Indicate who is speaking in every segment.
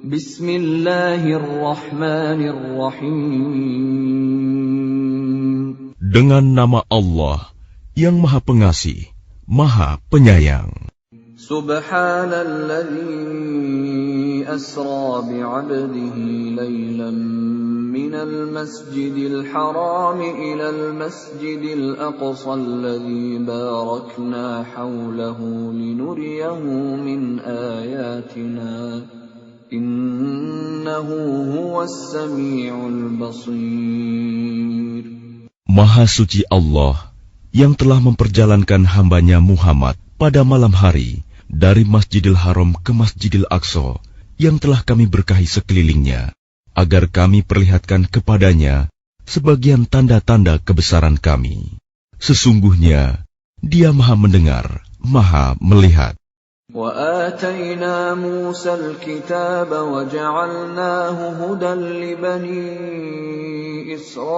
Speaker 1: Bismillahirrahmanirrahim.
Speaker 2: Dengan nama Allah yang Maha Pengasih, Maha Penyayang.
Speaker 1: Subhanalladzi asra bi'abdihi laylan minal masjidil haram ilal masjidil aqsa alladzi barakna hawlahu linuriyahu min ayatina. Innahu huwas sami'ul basir.
Speaker 2: Maha suci Allah yang telah memperjalankan hambanya Muhammad pada malam hari dari Masjidil Haram ke Masjidil Aqsa yang telah kami berkahi sekelilingnya, agar kami perlihatkan kepadanya sebagian tanda-tanda kebesaran kami. Sesungguhnya Dia Maha mendengar, Maha melihat.
Speaker 1: وآتينا موسى الكتاب وجعلناه هدى لبني إسرائيل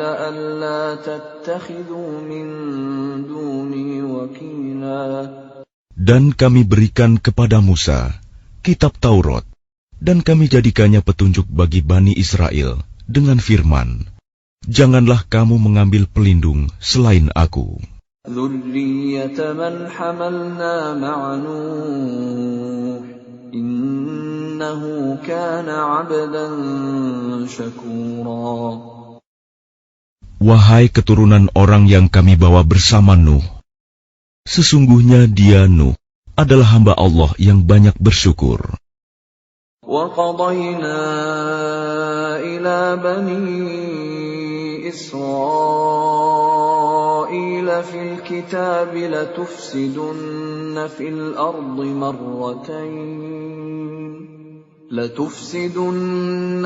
Speaker 1: ألا تتخذوا من دوني وكيلا.
Speaker 2: Dan kami berikan kepada Musa kitab Taurat, dan kami jadikannya petunjuk bagi Bani Israel dengan firman, janganlah kamu mengambil pelindung selain aku.
Speaker 1: ذُرِّيَّةَ مَنْ حَمَلْنَا مَعَ نُوحٍ إِنَّهُ كَانَ عَبْدًا شَكُورًا.
Speaker 2: Wahai keturunan orang yang kami bawa bersama Nuh, sesungguhnya dia Nuh adalah hamba Allah yang banyak bersyukur.
Speaker 1: وَقَضَيْنَا إِلَى بَنِي إِسْرَائِيلَ فِي الْكِتَابِ لَتُفْسِدُنَّ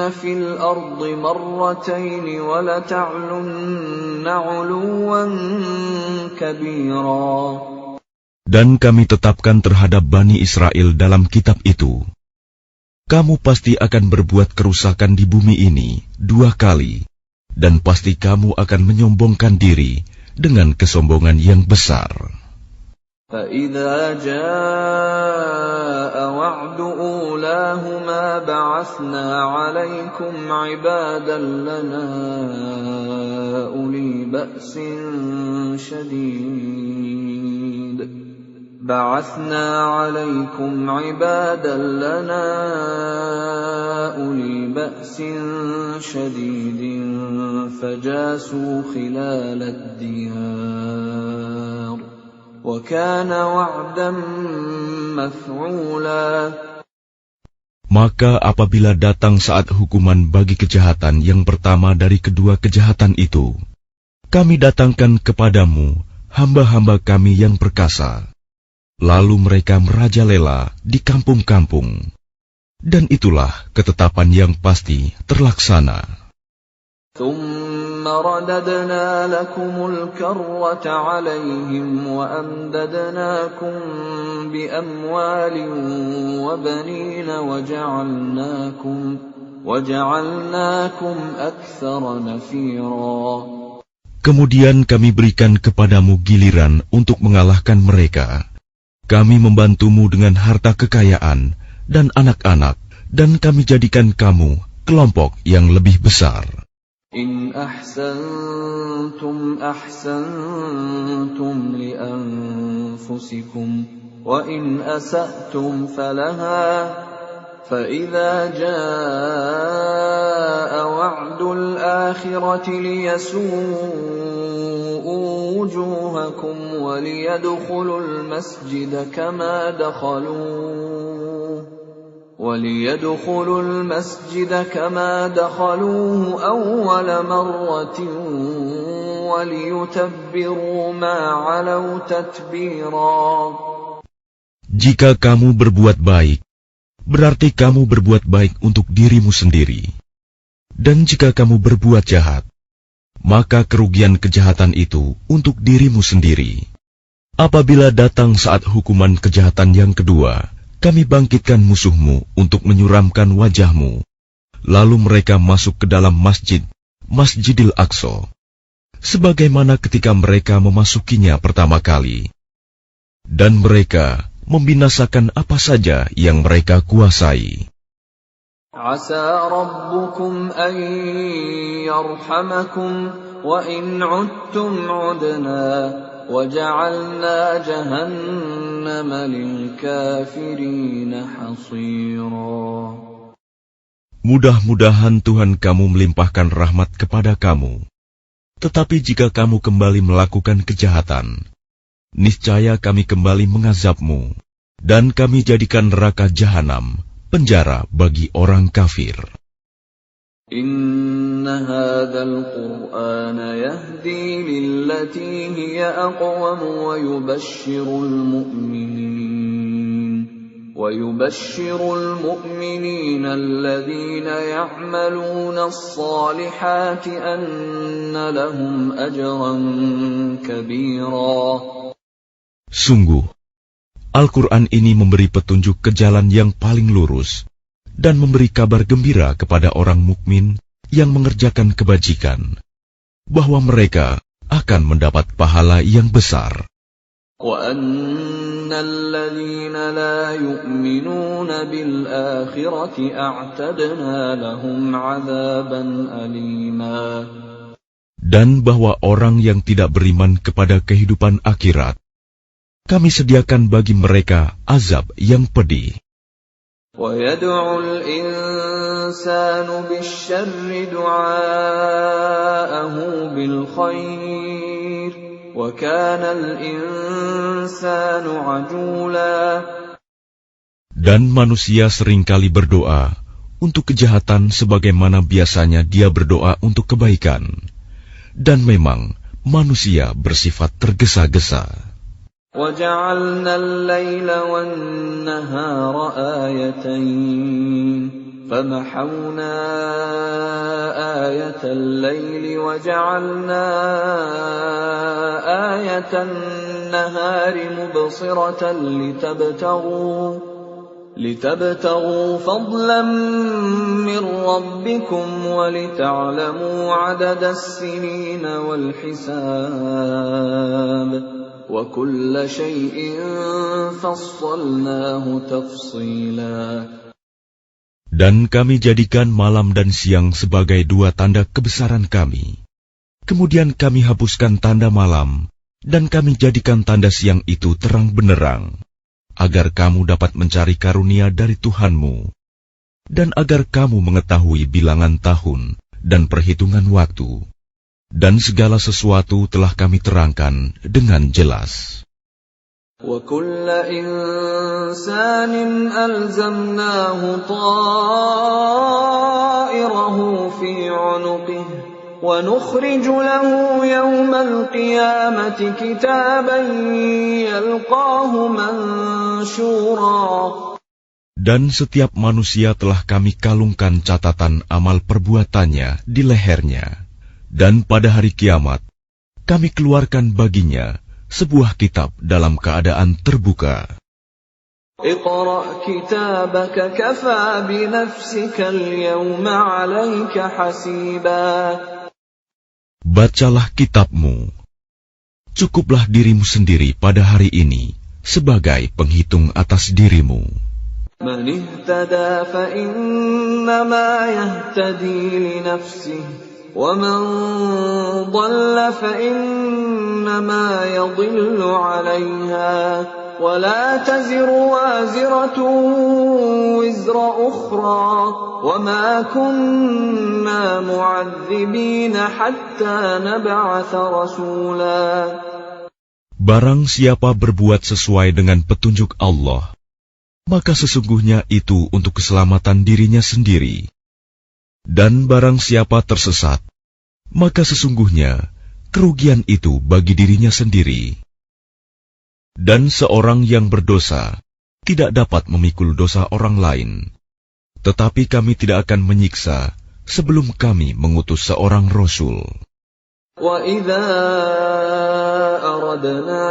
Speaker 1: فِي الْأَرْضِ مَرَّتَيْنِ وَلَتَعْلُنَّ عُلُوًّا كَبِيرًا.
Speaker 2: Dan kami tetapkan terhadap Bani Israel dalam kitab itu, kamu pasti akan berbuat kerusakan di bumi ini 2 kali, dan pasti kamu akan menyombongkan diri dengan kesombongan yang besar.
Speaker 1: فَإِذَا جَاءَ وَعْدُ أُولَاهُمَا بَعَثْنَا عَلَيْكُمْ عِبَادًا لَنَا أُولِي بَأْسٍ شَدِيدٍ فَجَاسُوا خِلَالَ الدِّيَارِ وَكَانَ وَعْدًا مَفْعُولًا.
Speaker 2: Maka apabila datang saat hukuman bagi kejahatan yang pertama dari kedua kejahatan itu, kami datangkan kepadamu hamba-hamba kami yang perkasa. Lalu mereka merajalela di kampung-kampung. Dan itulah ketetapan yang pasti terlaksana.
Speaker 1: ثُمَّ رَدَدْنَا لَكُمُ الْكَرَّةَ عَلَيْهِمْ وَأَمْدَدْنَاكُمْ بِأَمْوَالٍ وَبَنِينَ وَجَعَلْنَاكُمْ أَكْثَرَ نَفِيرًا.
Speaker 2: Kemudian kami berikan kepadamu giliran untuk mengalahkan mereka. Kami membantumu dengan harta kekayaan dan anak-anak, dan kami jadikan kamu kelompok yang lebih besar.
Speaker 1: إِنْ أَحْسَنْتُمْ أَحْسَنْتُمْ لِأَنفُسِكُمْ وَإِنْ أَسَأْتُمْ فَلَهَا فَإِذَا جَاءَ وَعْدُ الْآخِرَةِ لِيَسُوءُوا وُجُوهَكُمْ وَلِيَدْخُلُوا الْمَسْجِدَ كَمَا دَخَلُوهُ أَوَّلَ مَرَّةٍ وَلِيُتَبِّرُوا مَا عَلَوْا تَتْبِيرًا.
Speaker 2: Jika kamu berbuat baik, berarti kamu berbuat baik untuk dirimu sendiri. Dan jika kamu berbuat jahat, maka kerugian kejahatan itu untuk dirimu sendiri. Apabila datang saat hukuman kejahatan yang kedua, kami bangkitkan musuhmu untuk menyuramkan wajahmu. Lalu mereka masuk ke dalam Masjidil Aqsa, sebagaimana ketika mereka memasukinya pertama kali. Dan mereka membinasakan apa saja yang mereka kuasai.
Speaker 1: Asa rabbukum an yarhamakum wa in 'udtum 'udna wa ja'alna jahannama lil kafirin hasira.
Speaker 2: Mudah-mudahan Tuhan kamu melimpahkan rahmat kepada kamu. Tetapi jika kamu kembali melakukan kejahatan, niscaya kami kembali mengazabmu, dan kami jadikan neraka jahanam penjara bagi orang kafir.
Speaker 1: Inna hadzal Qur'ana yahdi lillati hiya aqwam wa yubashshirul mu'minina alladhina ya'maluna as-salihati anna lahum ajran kabira.
Speaker 2: Sungguh, Al-Quran ini memberi petunjuk ke jalan yang paling lurus dan memberi kabar gembira kepada orang mukmin yang mengerjakan kebajikan, bahwa mereka akan mendapat pahala yang besar.
Speaker 1: وَأَنَّ الَّذِينَ لَا يُؤْمِنُونَ بِالْآخِرَةِ أَعْتَدْنَا لَهُمْ عَذَابًا أَلِيمًا.
Speaker 2: Dan bahwa orang yang tidak beriman kepada kehidupan akhirat, kami sediakan bagi mereka azab yang pedih.
Speaker 1: وَيَدْعُ الْإِنسَانُ بِالشَّرِّ دُعَاءَهُ بِالْخَيْرِ وَكَانَ الْإِنسَانُ عَجُولًا.
Speaker 2: Dan manusia seringkali berdoa untuk kejahatan sebagaimana biasanya dia berdoa untuk kebaikan. Dan memang manusia bersifat tergesa-gesa.
Speaker 1: وَجَعَلْنَا اللَّيْلَ وَالنَّهَارَ آيَتَيْنِ فَمَحَوْنَا آيَةَ اللَّيْلِ وَجَعَلْنَا آيَةَ النَّهَارِ مُبْصِرَةً لِتَبْتَغُوا فَضْلًا مِّن رَّبِّكُمْ وَلِتَعْلَمُوا عَدَدَ السِّنِينَ وَالْحِسَابَ وَكُلَّ شَيْءٍ فَصَّلْنَاهُ تَفْصِيلًا.
Speaker 2: Dan kami jadikan malam dan siang sebagai dua tanda kebesaran kami. Kemudian kami hapuskan tanda malam, dan kami jadikan tanda siang itu terang benderang, agar kamu dapat mencari karunia dari Tuhanmu, dan agar kamu mengetahui bilangan tahun dan perhitungan waktu. Dan segala sesuatu telah kami terangkan dengan jelas.
Speaker 1: وَكُلَّ إِنسَانٍ أَلْزَمْنَاهُ طَائِرَهُ فِي عُنُقِهِ وَنُخْرِجُ لَهُ يَوْمَ الْقِيَامَةِ كِتَابًا يَلْقَاهُ مَنشُورًا. Dan
Speaker 2: setiap manusia telah kami kalungkan catatan amal perbuatannya di lehernya. Dan pada hari kiamat, kami keluarkan baginya sebuah kitab dalam keadaan terbuka.
Speaker 1: Iqra' kitabaka kafa bi nafsika al-yawma 'alayka hasiba.
Speaker 2: Bacalah kitabmu. Cukuplah dirimu sendiri pada hari ini sebagai penghitung atas dirimu.
Speaker 1: Man ihtada fa innama yahtadi li nafsihi وَمَنْ ضَلَّ فَإِنَّمَا يَضِلُّ عَلَيْهَا وَلَا تَزِرُ وَازِرَةٌ وِزْرَ أُخْرَى وَمَا كُنَّا مُعَذِّبِينَ حَتَّى نَبْعَثَ رَسُولًا.
Speaker 2: Barang siapa berbuat sesuai dengan petunjuk Allah, maka sesungguhnya itu untuk keselamatan dirinya sendiri. Dan barang siapa tersesat, maka sesungguhnya kerugian itu bagi dirinya sendiri. Dan seorang yang berdosa tidak dapat memikul dosa orang lain, tetapi kami tidak akan menyiksa sebelum kami mengutus seorang Rasul.
Speaker 1: وَإِذَا أَرَدْنَا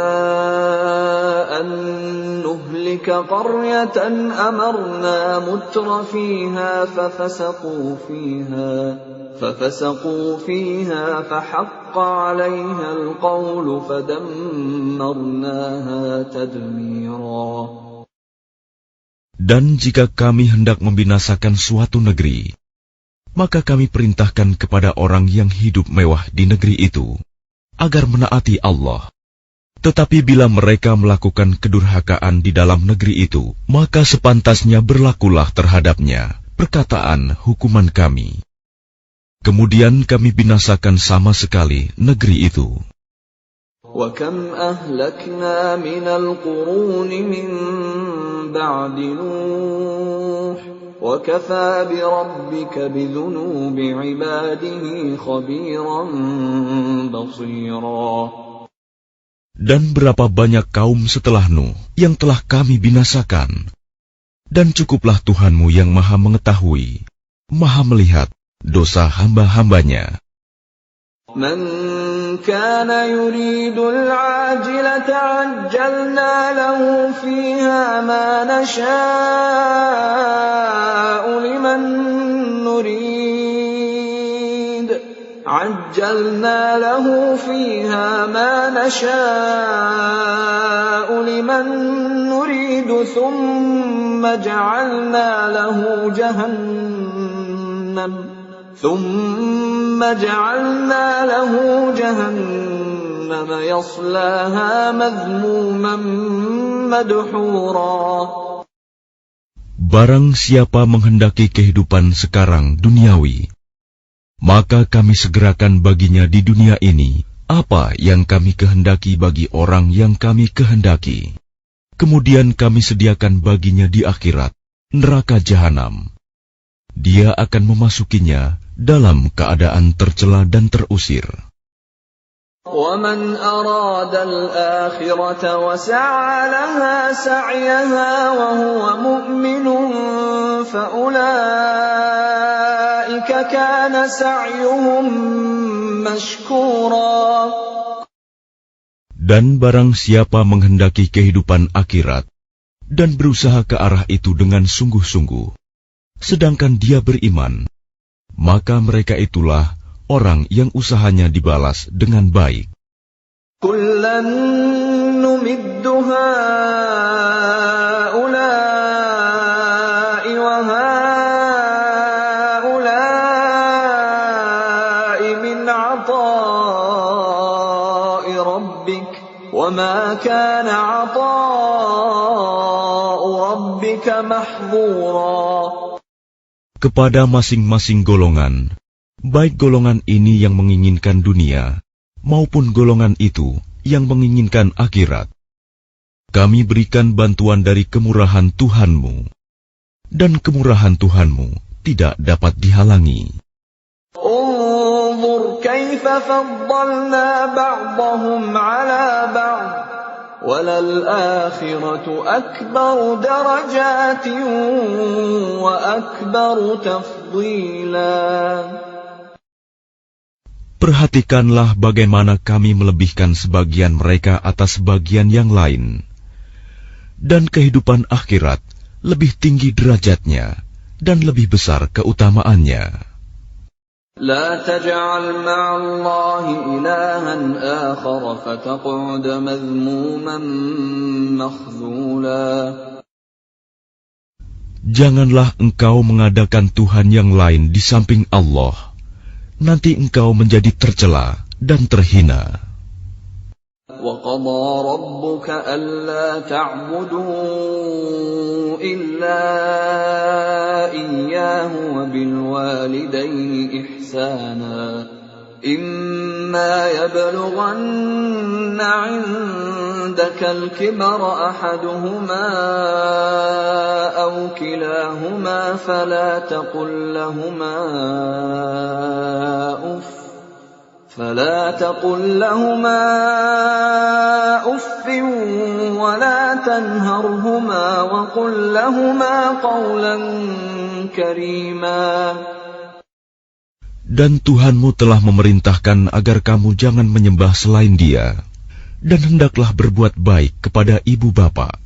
Speaker 1: أَن نُّهْلِكَ قَرْيَةً أَمَرْنَا مُتْرَ فِيهَا فَفَسَقُوا فِيهَا فَحَقَّ عَلَيْهَا الْقَوْلُ فَدَمَّرْنَاهَا تَدْمِيرًا.
Speaker 2: Dan jika kami hendak membinasakan suatu negeri, maka kami perintahkan kepada orang yang hidup mewah di negeri itu, agar menaati Allah. Tetapi bila mereka melakukan kedurhakaan di dalam negeri itu, maka sepantasnya berlakulah terhadapnya perkataan hukuman kami. Kemudian kami binasakan sama sekali negeri itu.
Speaker 1: وَكَمْ أَهْلَكْنَا مِنَ الْقُرُونِ مِنْ بَعْدِ نُوحٍ وَكَفَى بِرَبِّكَ بِذُنُوبِ عِبَادِهِ خَبِيرًا بَصِيرًا.
Speaker 2: Dan berapa banyak kaum setelah Nuh yang telah kami binasakan. Dan cukuplah Tuhanmu yang maha mengetahui, maha melihat dosa hamba-hambanya.
Speaker 1: مَنْ كَانَ يُرِيدُ الْعَاجِلَةَ عَجَّلْنَا لَهُ فِيهَا مَا نَشَاءُ لِمَنْ نُرِيدُ ثُمَّ جَعَلْنَا لَهُ جَهَنَّمَ يَصْلَاهَا مَذْمُومًا مَدْحُورًا.
Speaker 2: Barang siapa menghendaki kehidupan sekarang duniawi, maka kami segerakan baginya di dunia ini apa yang kami kehendaki bagi orang yang kami kehendaki. Kemudian kami sediakan baginya di akhirat neraka jahanam. Dia akan memasukinya dalam keadaan tercela dan terusir.
Speaker 1: وَمَنْ أَرَادَ الْآخِرَةَ وَسَعَى لَهَا سَعْيَهَا وَهُوَ مُؤْمِنٌ فَأُولَئِكَ كَانَ سَعْيُهُمْ مَشْكُورًا.
Speaker 2: Dan barang siapa menghendaki kehidupan akhirat dan berusaha ke arah itu dengan sungguh-sungguh, sedangkan dia beriman, maka mereka itulah orang yang usahanya dibalas dengan baik.
Speaker 1: كُلًّا نُمِدُّ هَؤُلَاءِ وَهَؤُلَاءِ مِنْ عَطَاءِ رَبِّكَ وَمَا كَانَ عَطَاءُ رَبِّكَ مَحْظُورًا.
Speaker 2: Kepada masing-masing golongan, baik golongan ini yang menginginkan dunia, maupun golongan itu yang menginginkan akhirat, kami berikan bantuan dari kemurahan Tuhanmu, dan kemurahan Tuhanmu tidak dapat dihalangi.
Speaker 1: انظُرْ كَيْفَ فَضَّلْنَا بَعْضَهُمْ عَلَى بَعْضٍ وَلَلْآخِرَةُ أَكْبَرُ دَرَجَاتٍ وَأَكْبَرُ تَفْضِيلًا.
Speaker 2: Perhatikanlah bagaimana kami melebihkan sebagian mereka atas sebagian yang lain. Dan kehidupan akhirat lebih tinggi derajatnya dan lebih besar keutamaannya.
Speaker 1: لا تجعل مع الله إلها آخر فتقعد مذموما مخذولا.
Speaker 2: Janganlah engkau mengadakan Tuhan yang lain di samping Allah. Nanti engkau menjadi tercela dan terhina.
Speaker 1: وَقَضَى رَبُّكَ أَلَّا تَعْبُدُوا إِلَّا إِيَّاهُ وَبِالْوَالِدَيْنِ إِحْسَانًا إِمَّا يَبْلُغَنَّ عِندَكَ الْكِبَرَ أَحَدُهُمَا أَوْ كِلَاهُمَا فَلَا تقل لهما أف ولا تنهرهما وقل لهما قولا كريما.
Speaker 2: Dan Tuhanmu telah memerintahkan agar kamu jangan menyembah selain Dia, dan hendaklah berbuat baik kepada ibu bapa.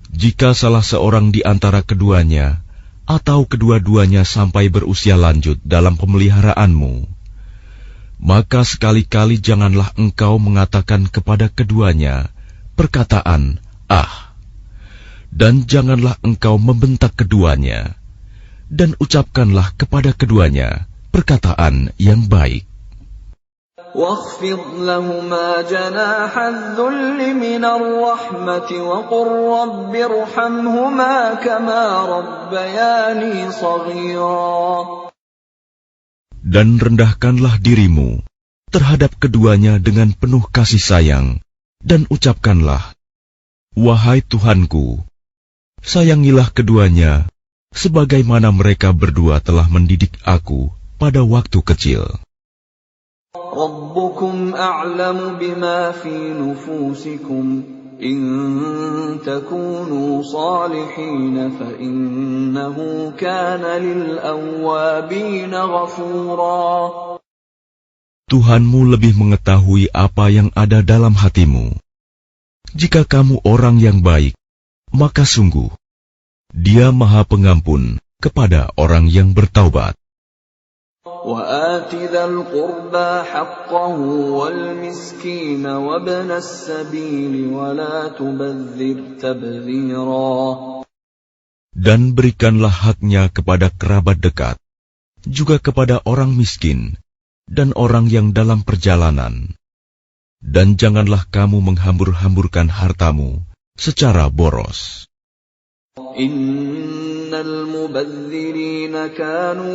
Speaker 2: Jika salah seorang di antara keduanya atau kedua-duanya sampai berusia lanjut dalam pemeliharaanmu, maka sekali-kali janganlah engkau mengatakan kepada keduanya perkataan "ah", Dan janganlah engkau membentak keduanya, dan ucapkanlah kepada keduanya perkataan yang baik.
Speaker 1: واخفض لهما جناح الذل من الرحمة وقل رب ارحمهما كما ربياني صغيرا.
Speaker 2: Dan rendahkanlah dirimu terhadap keduanya dengan penuh kasih sayang, dan ucapkanlah, wahai Tuhanku, sayangilah keduanya sebagaimana mereka berdua telah mendidik aku pada waktu kecil.
Speaker 1: ربكم أعلم بما في نفوسكم إن تكونوا صالحين فإنه كان للأوابين غفورا.
Speaker 2: Tuhanmu lebih mengetahui apa yang ada dalam hatimu. Jika kamu orang yang baik, maka sungguh Dia Maha Pengampun kepada orang yang bertaubat.
Speaker 1: وآت ذا القربى حقه والمسكين وابن السبيل ولا تبذر تبذيرا.
Speaker 2: Dan berikanlah haknya kepada kerabat dekat, juga kepada orang miskin dan orang yang dalam perjalanan. Dan janganlah kamu menghambur-hamburkan hartamu secara boros.
Speaker 1: Innal mubadzirina kanu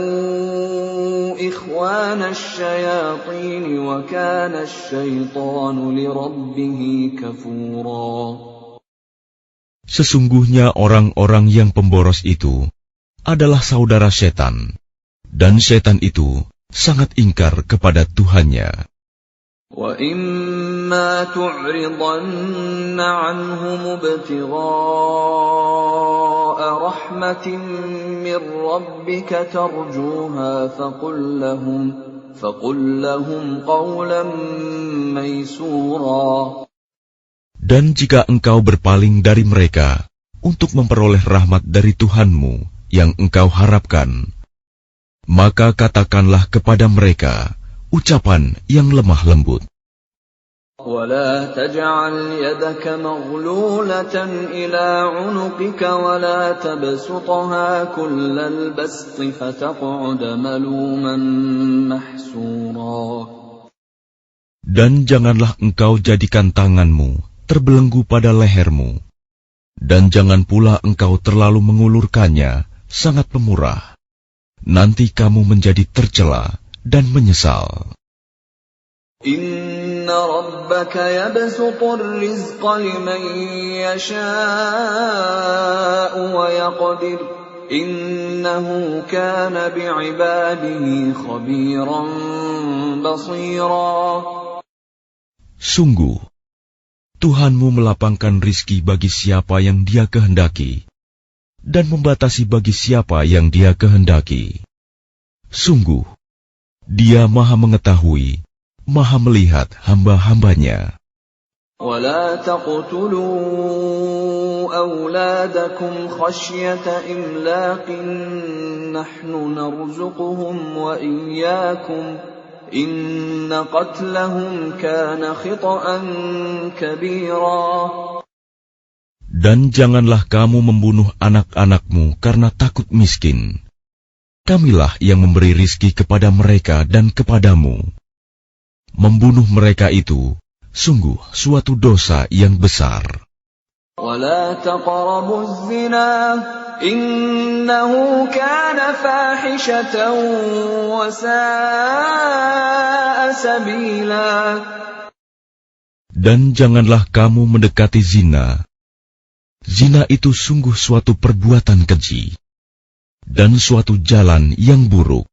Speaker 1: ikhwana asyayatin wa kana asyaitanu lirabbih kafura.
Speaker 2: Sesungguhnya orang-orang yang pemboros itu adalah saudara setan, dan setan itu sangat ingkar kepada Tuhannya.
Speaker 1: وَإِمَّا تُعْرِضَنَّ عَنْهُمُ ابْتِغَاءَ رَحْمَةٍ مِّن رَّبِّكَ تَرْجُوهَا فَقُل لَّهُمْ قَوْلًا مَّيْسُورًا.
Speaker 2: Dan jika engkau berpaling dari mereka untuk memperoleh rahmat dari Tuhanmu yang engkau harapkan, maka katakanlah kepada mereka ucapan yang lemah lembut.
Speaker 1: وَلَا تَجْعَلْ يَدَكَ مَغْلُولَةً إِلَى عُنُقِكَ وَلَا تَبْسُطْهَا كُلَّ الْبَسْطِ فَتَقْعُدَ مَلُومًا مَحْسُورًا.
Speaker 2: Dan janganlah engkau jadikan tanganmu terbelenggu pada lehermu, dan jangan pula engkau terlalu mengulurkannya sangat pemurah. Nanti kamu menjadi tercela dan menyesal.
Speaker 1: Inna rabbaka yabsutur rizqa liman yasha'u wa yaqdir. Innahu kana bi'ibadihi khabiran basira.
Speaker 2: Sungguh, Tuhanmu melapangkan rizki bagi siapa yang Dia kehendaki, dan membatasi bagi siapa yang Dia kehendaki. Sungguh, Dia Maha mengetahui, Maha melihat hamba-hambanya.
Speaker 1: وَلَا تَقْتُلُوا أَوْلَادَكُمْ خَشْيَةَ إِمْلَاقٍ نَحْنُ نَرْزُقُهُمْ وَإِيَّاكُمْ إِنَّ قَتْلَهُمْ كَانَ خِطْئًا كَبِيرًا.
Speaker 2: Dan janganlah kamu membunuh anak-anakmu karena takut miskin. Kamilah yang memberi rizki kepada mereka dan kepadamu. Membunuh mereka itu sungguh suatu dosa yang besar.
Speaker 1: وَلَا تَقْرَبُوا الزِّنَا إِنَّهُ كَانَ فَاحِشَةً وَسَاءَ سَبِيلًا. Dan
Speaker 2: janganlah kamu mendekati zina. Zina itu sungguh suatu perbuatan keji dan suatu jalan yang buruk.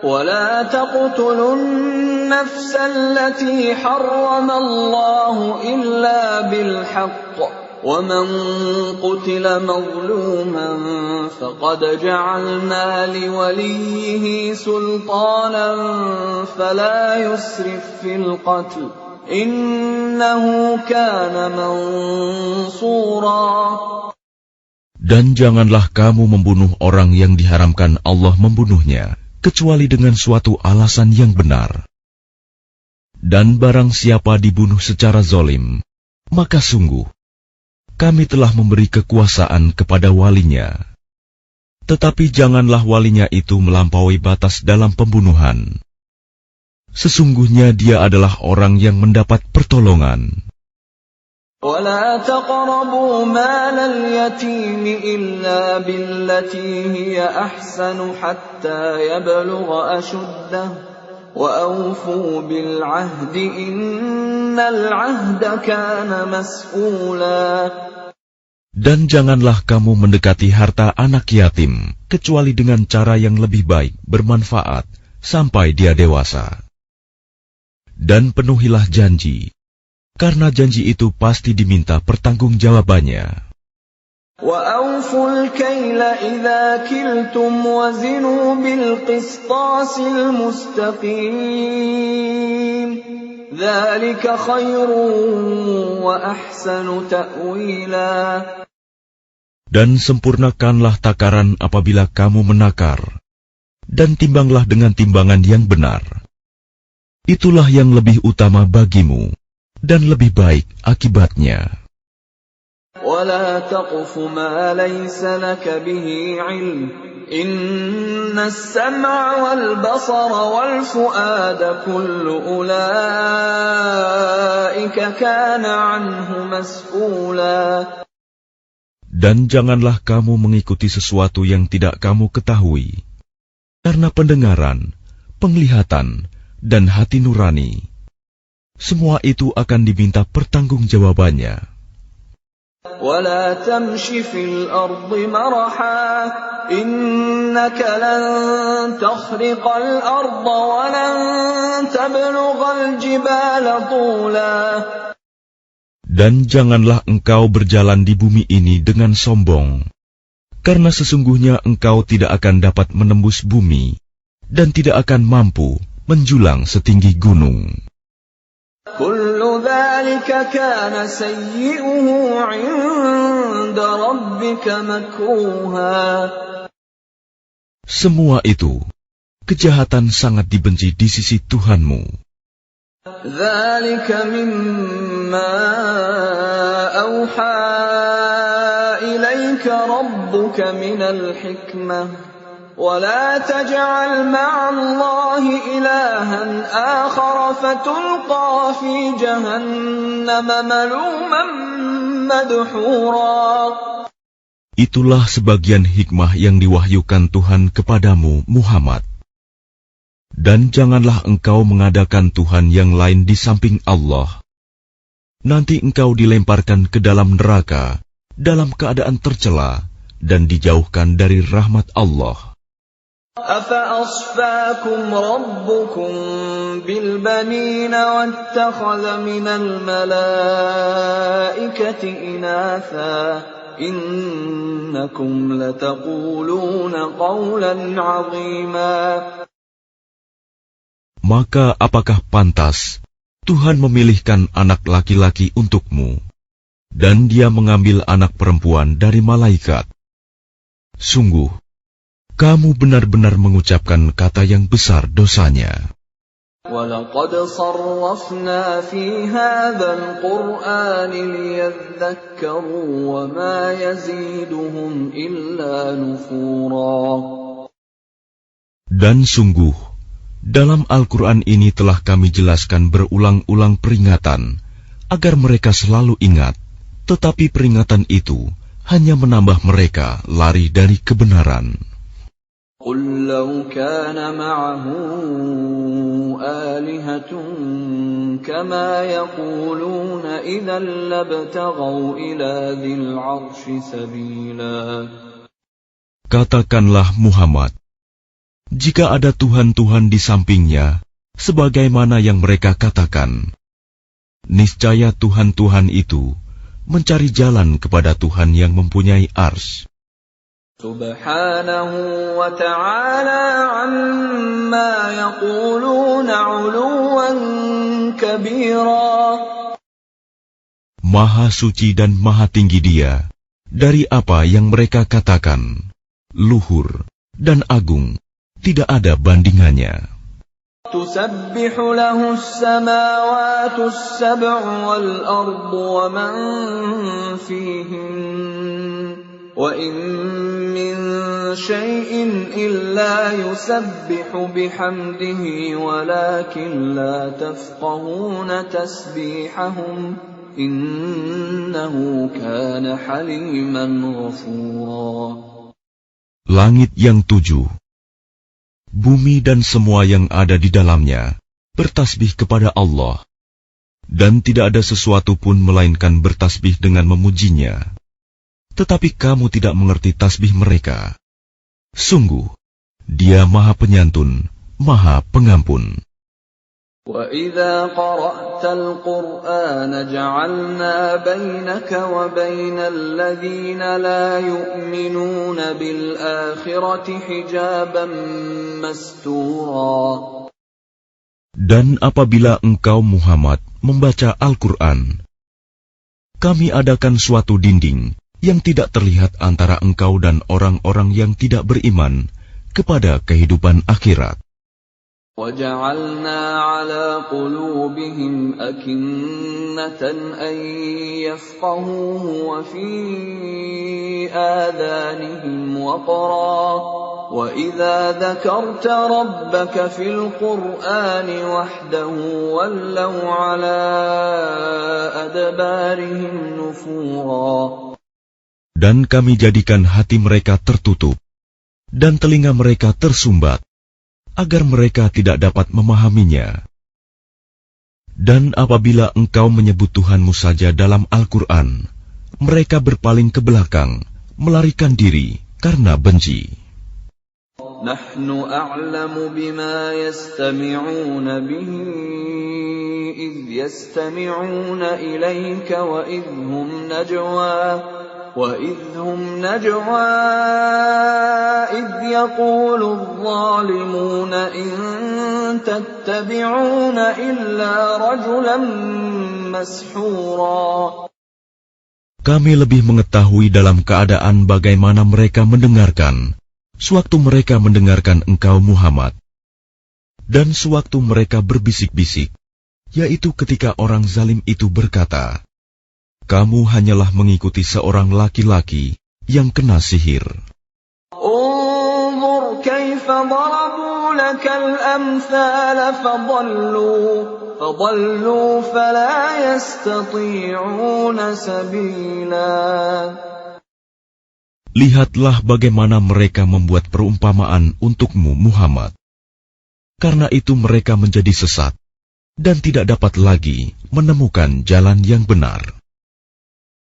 Speaker 1: وَلَا تَقْتُلُوا النَّفْسَ الَّتِي حَرَّمَ اللَّهُ إِلَّا بِالْحَقِّ وَمَنْ قُتِلَ مَظْلُومًا فَقَدْ جَعَلْنَا لِوَلِيِّهِ سُلْطَانًا فَلَا يُسْرِفْ فِي الْقَتْلِ إِنَّهُ كَانَ مَنْصُورًا.
Speaker 2: Dan janganlah kamu membunuh orang yang diharamkan Allah membunuhnya, kecuali dengan suatu alasan yang benar. Dan barang siapa dibunuh secara zalim, maka sungguh kami telah memberi kekuasaan kepada walinya. Tetapi janganlah walinya itu melampaui batas dalam pembunuhan. Sesungguhnya dia adalah orang yang mendapat pertolongan.
Speaker 1: ولا تقربوا مال اليتيم إلا بالتي هي أحسن حتى يبلغ أشده وأوفوا بالعهد إن العهد كان مسؤولا.
Speaker 2: Dan janganlah kamu mendekati harta anak yatim kecuali dengan cara yang lebih baik, bermanfaat sampai dia dewasa. Dan penuhilah janji, karena janji itu pasti diminta pertanggungjawabannya.
Speaker 1: وَأَوْفُوا الْكَيْلَ إِذَا كِلْتُمْ وَزِنُوا بِالْقِسْطَاسِ الْمُسْتَقِيمِ ذَلِكَ خَيْرٌ وَأَحْسَنُ تَأْوِيلًا.
Speaker 2: Dan sempurnakanlah takaran apabila kamu menakar, dan timbanglah dengan timbangan yang benar. Itulah yang lebih utama bagimu, dan lebih baik akibatnya.
Speaker 1: وَلَا تَقْفُ مَا لَيْسَ لَكَ بِهِ عِلْمٌ إِنَّ السَّمْعَ وَالْبَصَرَ وَالْفُؤَادَ كُلُّ أُولَئِكَ كَانَ عَنْهُ مَسْئُولًا.
Speaker 2: Dan janganlah kamu mengikuti sesuatu yang tidak kamu ketahui, karena pendengaran, penglihatan, dan hati nurani, semua itu akan diminta pertanggungjawabannya.
Speaker 1: وَلَا تَمْشِ فِي الْأَرْضِ مَرَحًا إِنَّكَ لَن تَخْرِقَ الْأَرْضَ وَلَن تَبْلُغَ الْجِبَالَ طُولًا.
Speaker 2: Dan janganlah engkau berjalan di bumi ini dengan sombong, karena sesungguhnya engkau tidak akan dapat menembus bumi, dan tidak akan mampu menjulang setinggi gunung.
Speaker 1: كُلُّ ذَلِكَ كَانَ سَيِّئُهُ عِندَ رَبِّكَ مَكْرُوهًا.
Speaker 2: Semua itu, kejahatan sangat dibenci di sisi Tuhanmu.
Speaker 1: ذَلِكَ مِمَّا أَوْحَى إِلَيْكَ رَبُّكَ مِنَ الْحِكْمَةِ وَلَا تَجْعَلْ مَعَ اللَّهِ إِلَٰهًا آخَرَ فَتُلْقَىٰ فِي جَهَنَّمَ مَلُومًا مَدْحُورًا.
Speaker 2: Itulah sebagian hikmah yang diwahyukan Tuhan kepadamu, Muhammad. Dan janganlah engkau mengadakan Tuhan yang lain di samping Allah. Nanti engkau dilemparkan ke dalam neraka dalam keadaan tercela dan dijauhkan dari rahmat Allah.
Speaker 1: أَفَأَصْفَاكُمْ رَبُّكُمْ بِالْبَنِينَ وَاتَّخَذَ مِنَ الْمَلَائِكَةِ إِنَاثًا إِنَّكُمْ لَتَقُولُونَ قَوْلًا عَظِيمًا.
Speaker 2: Maka apakah pantas Tuhan memilihkan anak laki-laki untukmu, dan Dia mengambil anak perempuan dari malaikat? Sungguh, kamu benar-benar mengucapkan kata yang besar dosanya.
Speaker 1: وَلَقَدْ صَرَّفْنَا فِي هَذَا الْقُرْآنِ لِيَذَّكَّرُوا وَمَا يَزِيدُهُمْ إِلَّا نُفُورًا.
Speaker 2: Dan sungguh, dalam Al-Quran ini telah kami jelaskan berulang-ulang peringatan, agar mereka selalu ingat, tetapi peringatan itu hanya menambah mereka lari dari kebenaran.
Speaker 1: قُلْ لَوْ كَانَ مَعَهُ آلِهَةٌ كَمَا يَقُولُونَ إِذًا لَابْتَغَوْا إِلَى ذِي الْعَرْشِ سَبِيلًا.
Speaker 2: Katakanlah Muhammad, jika ada Tuhan-Tuhan di sampingnya, sebagaimana yang mereka katakan, niscaya Tuhan-Tuhan itu mencari jalan kepada Tuhan yang mempunyai ars.
Speaker 1: Subhanahu wa ta'ala amma yaquluna 'uluwan kabira.
Speaker 2: Maha suci dan maha tinggi Dia dari apa yang mereka katakan, luhur dan agung, tidak ada bandingannya.
Speaker 1: تسبح له السماوات السبع والأرض ومن فيهن وإن من شيء إلا يسبح بحمده ولكن لا تفقهون تسبيحهم إنه كان حليما غفورا.
Speaker 2: Langit yang 7, bumi dan semua yang ada di dalamnya bertasbih kepada Allah, dan tidak ada sesuatu pun melainkan bertasbih dengan memujinya. Tetapi kamu tidak mengerti tasbih mereka. Sungguh, Dia Maha Penyantun, Maha Pengampun.
Speaker 1: وَإِذَا قَرَأْتَ الْقُرْآنَ جَعَلْنَا بَيْنَكَ وَبَيْنَ الَّذِينَ لَا يُؤْمِنُونَ بِالْآخِرَةِ حِجَابًا مَسْتُورًا.
Speaker 2: Dan apabila engkau Muhammad membaca Al-Quran, kami adakan suatu dinding yang tidak terlihat antara engkau dan orang-orang yang tidak beriman kepada kehidupan akhirat.
Speaker 1: وَجَعَلْنَا عَلَى قُلُوبِهِمْ أَكِنَّةً أَن يَفْقَهُوهُ وَفِي آذَانِهِمْ وَقْرًا وَإِذَا ذَكَرْتَ رَبَّكَ فِي الْقُرْآنِ وَحْدَهُ وَلَّوْا عَلَى أَدْبَارِهِمْ نُفُورًا.
Speaker 2: Dan kami jadikan hati mereka tertutup dan telinga mereka tersumbat, agar mereka tidak dapat memahaminya. Dan apabila engkau menyebut Tuhanmu saja dalam Al-Quran, mereka berpaling ke belakang, melarikan diri karena benci.
Speaker 1: Nahnu a'lamu bima yastami'una bihi idh yastami'una ilayka wa idhum najwa وَإِذْ هُمْ نَجْوَى إِذْ يَقُولُ الظَّالِمُونَ إِن تَتَّبِعُونَ إِلَّا رَجُلًا مَسْحُورًا.
Speaker 2: Kami lebih mengetahui dalam keadaan bagaimana mereka mendengarkan, sewaktu mereka mendengarkan engkau Muhammad, dan sewaktu mereka berbisik-bisik, yaitu ketika orang zalim itu berkata, kamu hanyalah mengikuti seorang laki-laki yang kena sihir.
Speaker 1: Unzur kaifa darabu lakal amthal fadallu fala yastati'una sabila.
Speaker 2: Lihatlah bagaimana mereka membuat perumpamaan untukmu Muhammad. Karena itu mereka menjadi sesat dan tidak dapat lagi menemukan jalan yang benar.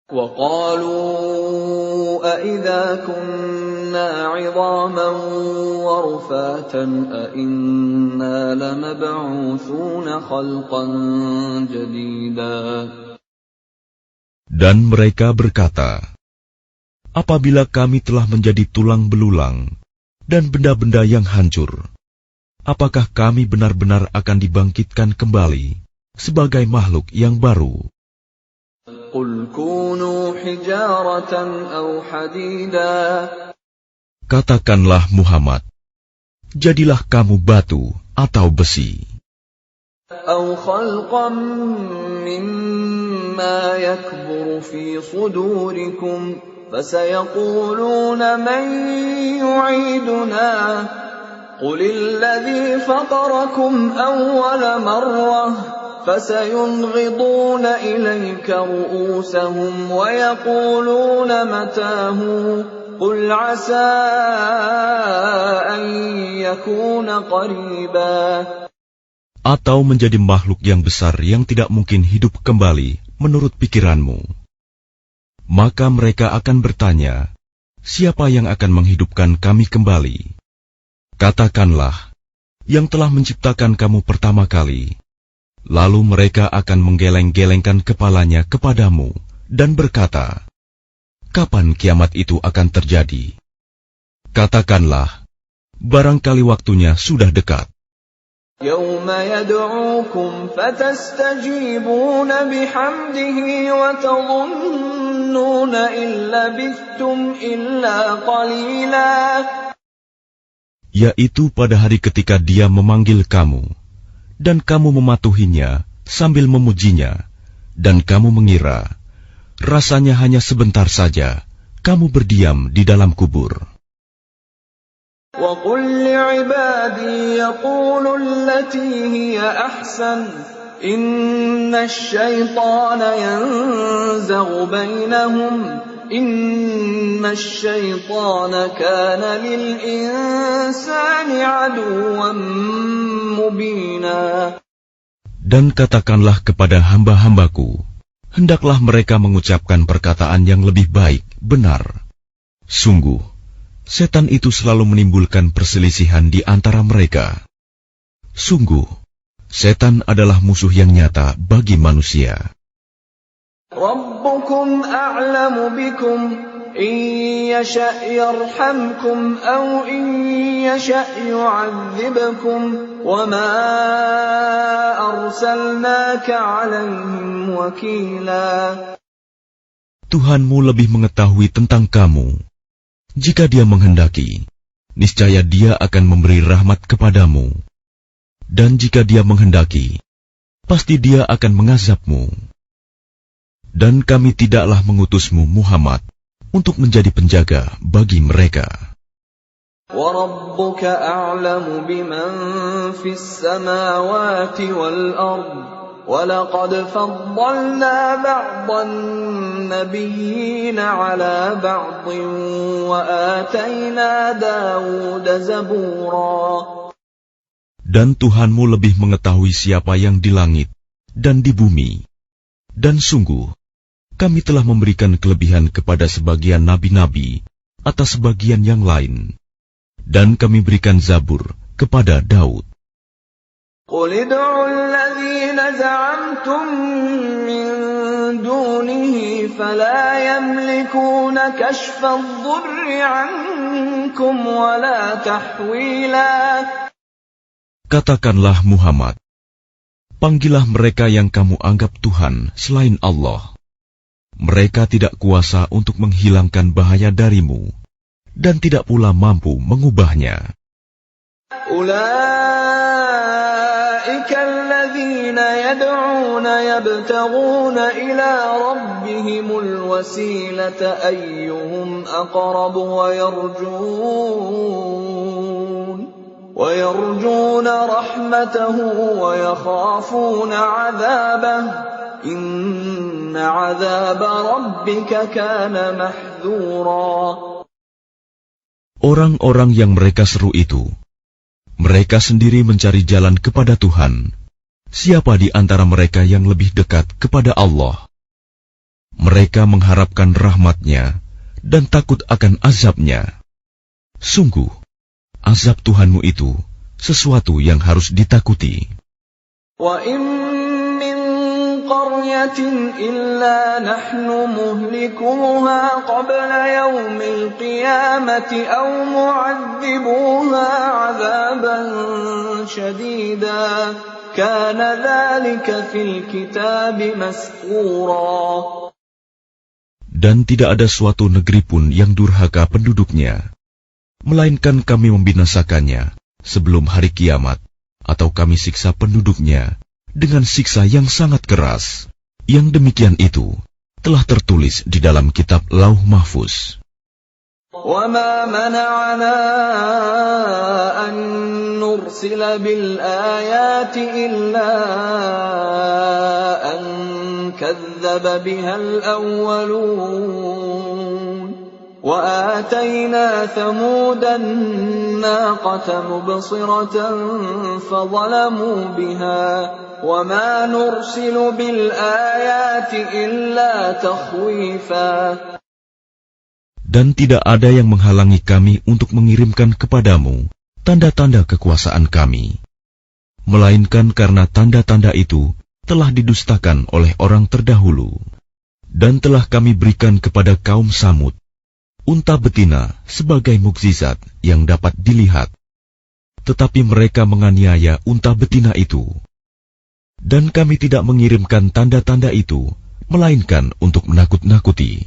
Speaker 1: وَقَالُوا أَإِذَا كُنَّا عِظَامًا وَرُفَاتًا أَإِنَّا لَمَبْعُوثُونَ خَلْقًا جَدِيدًا.
Speaker 2: Dan mereka berkata, apabila kami telah menjadi tulang belulang dan benda-benda yang hancur, apakah kami benar-benar akan dibangkitkan kembali sebagai makhluk yang baru?
Speaker 1: قُلْ كُونُوا حِجَارَةً أَوْ حَدِيدًا.
Speaker 2: Katakanlah Muhammad, jadilah kamu batu atau besi.
Speaker 1: أَوْ خَلْقًا مِّمَّا يَكْبُرُ فِي صُدُورِكُمْ فَسَيَقُولُونَ مَن يُعِيدُنَا قُلِ الَّذِي فَطَرَكُمْ أَوَّلَ مَرَّةٍ فَسَيُنْغِضُونَ إِلَيْكَ رُءُوسَهُمْ وَيَقُولُونَ مَتَىٰ قُلْ عَسَىٰ أَن يَكُونَ قَرِيبًا.
Speaker 2: Atau menjadi makhluk yang besar yang tidak mungkin hidup kembali menurut pikiranmu. Maka mereka akan bertanya, siapa yang akan menghidupkan kami kembali? Katakanlah, yang telah menciptakan kamu pertama kali. Lalu mereka akan menggeleng-gelengkan kepalanya kepadamu dan berkata, kapan kiamat itu akan terjadi? Katakanlah, barangkali waktunya sudah dekat.
Speaker 1: يَوْمَ يَدْعُوكُمْ فَتَسْتَجِيبُونَ بِحَمْدِهِ وَتَظُنُّونَ إِن لَّبِثْتُمْ إِلَّا قَلِيلًا.
Speaker 2: Yaitu pada hari ketika Dia memanggil kamu, dan kamu mematuhinya sambil memujinya, dan kamu mengira rasanya hanya sebentar saja kamu berdiam di dalam kubur.
Speaker 1: وَقُلْ لِعِبَادِي يَقُولُوا الَّتِي هِيَ أَحْسَنُ إِنَّ الشَّيْطَانَ يَنزَغُ بَيْنَهُمْ إِنَّ الشَّيْطَانَ كَانَ لِلْإِنسَانِ عَدُوًّا مُبِينًا.
Speaker 2: Dan katakanlah kepada hamba-hambaku, hendaklah mereka mengucapkan perkataan yang lebih baik, benar. Sungguh, setan itu selalu menimbulkan perselisihan di antara mereka. Sungguh, setan adalah musuh yang nyata bagi manusia.
Speaker 1: رَبُّكُمْ أَعْلَمُ بِكُمْ إِنْ يَشَأْ يَرْحَمْكُمْ أَوْ إِنْ يَشَأْ يُعَذِّبْكُمْ وَمَا أَرْسَلْنَاكَ عَلَيْهِمْ وَكِيلًا.
Speaker 2: Tuhanmu lebih mengetahui tentang kamu. Jika Dia menghendaki, niscaya Dia akan memberi rahmat kepadamu. Dan jika Dia menghendaki, pasti Dia akan mengazabmu. Dan kami tidaklah mengutusmu Muhammad untuk menjadi penjaga bagi mereka.
Speaker 1: وَرَبُّكَ أَعْلَمُ بِمَنْ فِي السَّمَاوَاتِ وَالْأَرْضِ وَلَقَدْ فَضَّلْنَا بَعْضَ النَّبِيِّينَ عَلَى بَعْضٍ وَآتَيْنَا دَاوُودَ زَبُورًا.
Speaker 2: Dan Tuhanmu lebih mengetahui siapa yang di langit dan di bumi. Dan sungguh, kami telah memberikan kelebihan kepada sebagian nabi-nabi atas sebagian yang lain. Dan kami berikan Zabur kepada Daud.
Speaker 1: قُلِ ادْعُوا الَّذِينَ زَعَمْتُم مِّن دُونِهِ فَلَا يَمْلِكُونَ كَشْفَ الضُّرِّ عَنكُمْ وَلَا تَحْوِيلًا.
Speaker 2: Katakanlah Muhammad, panggillah mereka yang kamu anggap Tuhan selain Allah. Mereka tidak kuasa untuk menghilangkan bahaya darimu, dan tidak pula mampu mengubahnya.
Speaker 1: أُولَئِكَ الَّذِينَ يَدْعُونَ يَبْتَغُونَ إِلَى رَبِّهِمُ الْوَسِيلَةَ أَيُّهُمْ أَقْرَبُ وَيَرْجُونَ رَحْمَتَهُ وَيَخَافُونَ عَذَابَهُ إِنَّ عَذَابَ رَبِّكَ كَانَ مَحْذُورًا.
Speaker 2: Orang-orang yang mereka seru itu, mereka sendiri mencari jalan kepada Tuhan. Siapa di antara mereka yang lebih dekat kepada Allah? Mereka mengharapkan rahmat-Nya dan takut akan azab-Nya. Sungguh, azab Tuhanmu itu sesuatu yang harus ditakuti.
Speaker 1: وَإِن مِّن قَرْيَةٍ إِلَّا نَحْنُ مُهْلِكُوهَا قَبْلَ يَوْمِ الْقِيَامَةِ أَوْ مُعَذِّبُوهَا عَذَابًا شَدِيدًا كَانَ ذَلِكَ فِي الْكِتَابِ مَسْطُورًا.
Speaker 2: Dan tidak ada suatu negeri pun yang durhaka penduduknya, melainkan kami membinasakannya sebelum hari kiamat, atau kami siksa penduduknya dengan siksa yang sangat keras. Yang demikian itu telah tertulis di dalam kitab Lauh Mahfuz.
Speaker 1: وَمَا مَنَعَنَا أَن نُّرْسِلَ بِالْآيَاتِ إِلَّا أَن كَذَّبَ بِهَا الْأَوَّلُونَ وَآتَيْنَا ثَمُودَ النَّاقَةَ مُبْصِرَةً فَظَلَمُوا بِهَا وَمَا نُرْسِلُ بِالْآيَاتِ إِلَّا تَخْوِيفًا.
Speaker 2: Dan tidak ada yang menghalangi kami untuk mengirimkan kepadamu tanda-tanda kekuasaan kami, melainkan karena tanda-tanda itu telah didustakan oleh orang terdahulu. Dan telah kami berikan kepada kaum Samud unta betina sebagai mukjizat yang dapat dilihat, tetapi mereka menganiaya unta betina itu. Dan kami tidak mengirimkan tanda-tanda itu, melainkan untuk menakut-nakuti.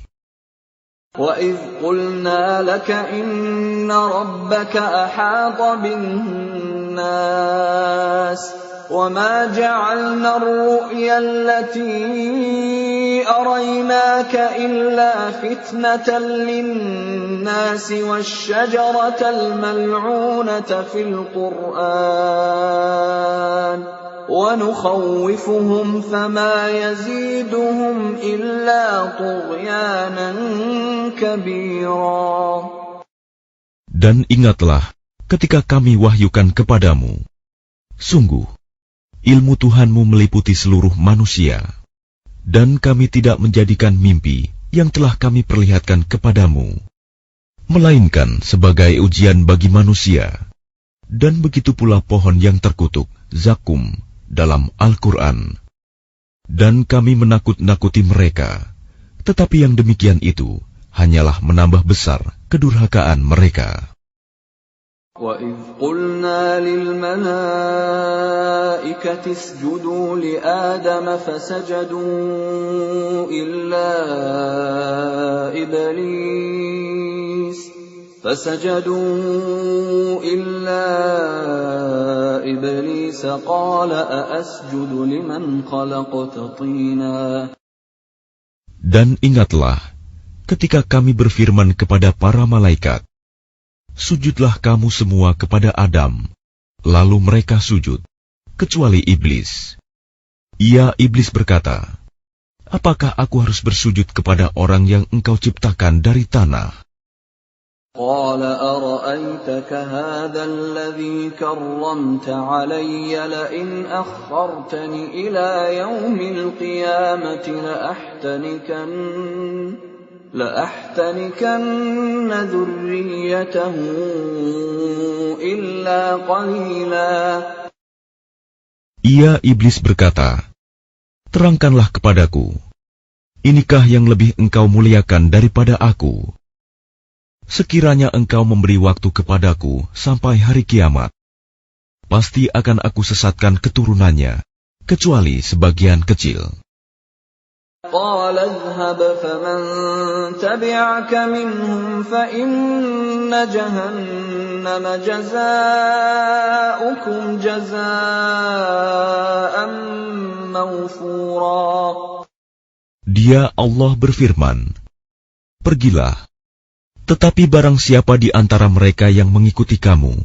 Speaker 1: وَإِذْ قُلْنَا لَكَ إِنَّ رَبَّكَ أَحَاطَ بِالنَّاسِ وَمَا جَعَلْنَا الرُّؤْيَا الَّتِي أَرَيْنَاكَ إِلَّا فِتْنَةً لِلنَّاسِ وَالشَّجَرَةَ الْمَلْعُونَةَ فِي الْقُرْآنِ وَنُخَوِّفُهُمْ فَمَا يَزِيدُهُمْ إِلَّا طُغْيَانًا كَبِيرًا.
Speaker 2: Dan ingatlah ketika kami wahyukan kepadamu, sungguh, ilmu Tuhanmu meliputi seluruh manusia, dan kami tidak menjadikan mimpi yang telah kami perlihatkan kepadamu, melainkan sebagai ujian bagi manusia. Dan begitu pula pohon yang terkutuk, zakum, dalam Al-Quran. Dan kami menakut-nakuti mereka, tetapi yang demikian itu hanyalah menambah besar kedurhakaan mereka.
Speaker 1: وَإِذْ قُلْنَا لِلْمَلَائِكَةِ اسْجُدُوا لِآدَمَ فَسَجَدُوا إِلَّا إِبْلِيسَ قَالَ أَأَسْجُدُ لِمَنْ خَلَقْتَ طِينًا.
Speaker 2: Dan ingatlah ketika kami berfirman kepada para malaikat, sujudlah kamu semua kepada Adam. Lalu mereka sujud, kecuali iblis. Iblis berkata, apakah aku harus bersujud kepada orang yang engkau ciptakan dari tanah?
Speaker 1: قال أرأيتك هذا الذي كرمت علي لئن أخرتني إلى يوم القيامة لأحتنكن ذريته إلا قليلا.
Speaker 2: Iblis berkata, terangkanlah kepadaku, inikah yang lebih engkau muliakan daripada aku? Sekiranya engkau memberi waktu kepadaku sampai hari kiamat, pasti akan aku sesatkan keturunannya, kecuali sebagian kecil.
Speaker 1: قال اذهب فمن تبعك منهم فإن جهنم جزاؤكم جزاء موفورا.
Speaker 2: Dia Allah berfirman, pergilah, tetapi barang siapa di antara mereka yang mengikuti kamu,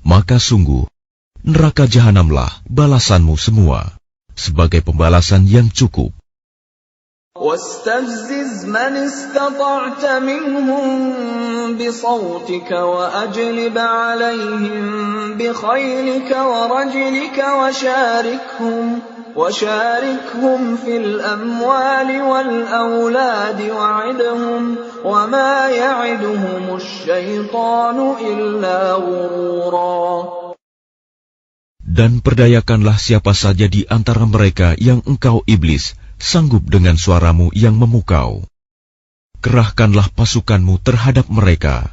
Speaker 2: maka sungguh neraka jahanamlah balasanmu semua, sebagai pembalasan yang cukup.
Speaker 1: واستفزز من استطعت منهم بصوتك وأجلب عليهم بخيلك ورجلك وشاركهم في الأموال والأولاد وعدهم وما يعدهم الشيطان إلا غرورا.
Speaker 2: Dan perdayakanlah siapa saja di antara mereka yang engkau iblis sanggup dengan suaramu yang memukau. Kerahkanlah pasukanmu terhadap mereka,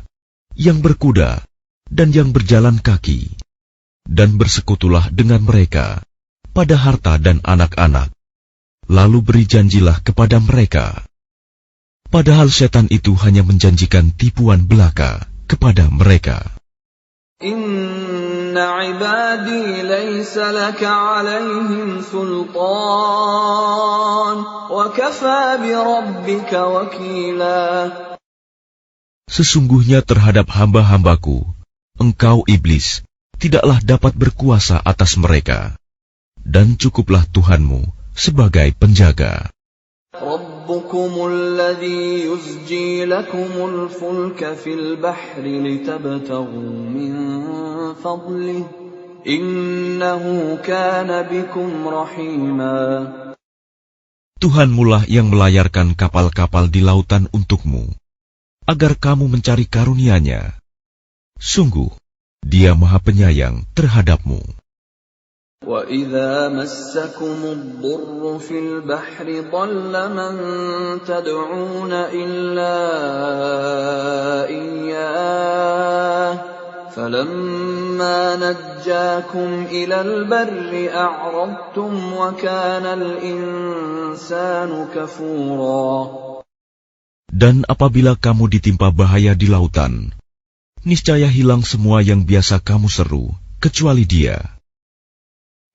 Speaker 2: yang berkuda dan yang berjalan kaki, dan bersekutulah dengan mereka pada harta dan anak-anak. Lalu beri janjilah kepada mereka. Padahal setan itu hanya menjanjikan tipuan belaka kepada mereka.
Speaker 1: Inna ibadi laysa laka alaihim sultan wa kafa bi rabbika wakila.
Speaker 2: Sesungguhnya terhadap hamba-hambaku, engkau iblis tidaklah dapat berkuasa atas mereka, dan cukuplah Tuhanmu sebagai penjaga.
Speaker 1: Rabbukumul ladzi yusji lakumul fulka fil bahri litabtaghu min fadlihi innahu kana bikum rahima.
Speaker 2: Tuhanmulah yang melayarkan kapal-kapal di lautan untukmu, agar kamu mencari karunia-Nya. Sungguh, Dia Maha Penyayang terhadapmu.
Speaker 1: وَإِذَا مَسَّكُمُ الضُّرُّ فِي الْبَحْرِ ضَلَّ مَن تَدْعُونَ إِلَّا إِيَّاهُ فَلَمَّا نَجَّاكُمْ إِلَى الْبَرِّ أَعْرَضْتُمْ وَكَانَ الْإِنسَانُ كَفُورًا.
Speaker 2: Dan apabila kamu ditimpa bahaya di lautan, niscaya hilang semua yang biasa kamu seru, kecuali Dia.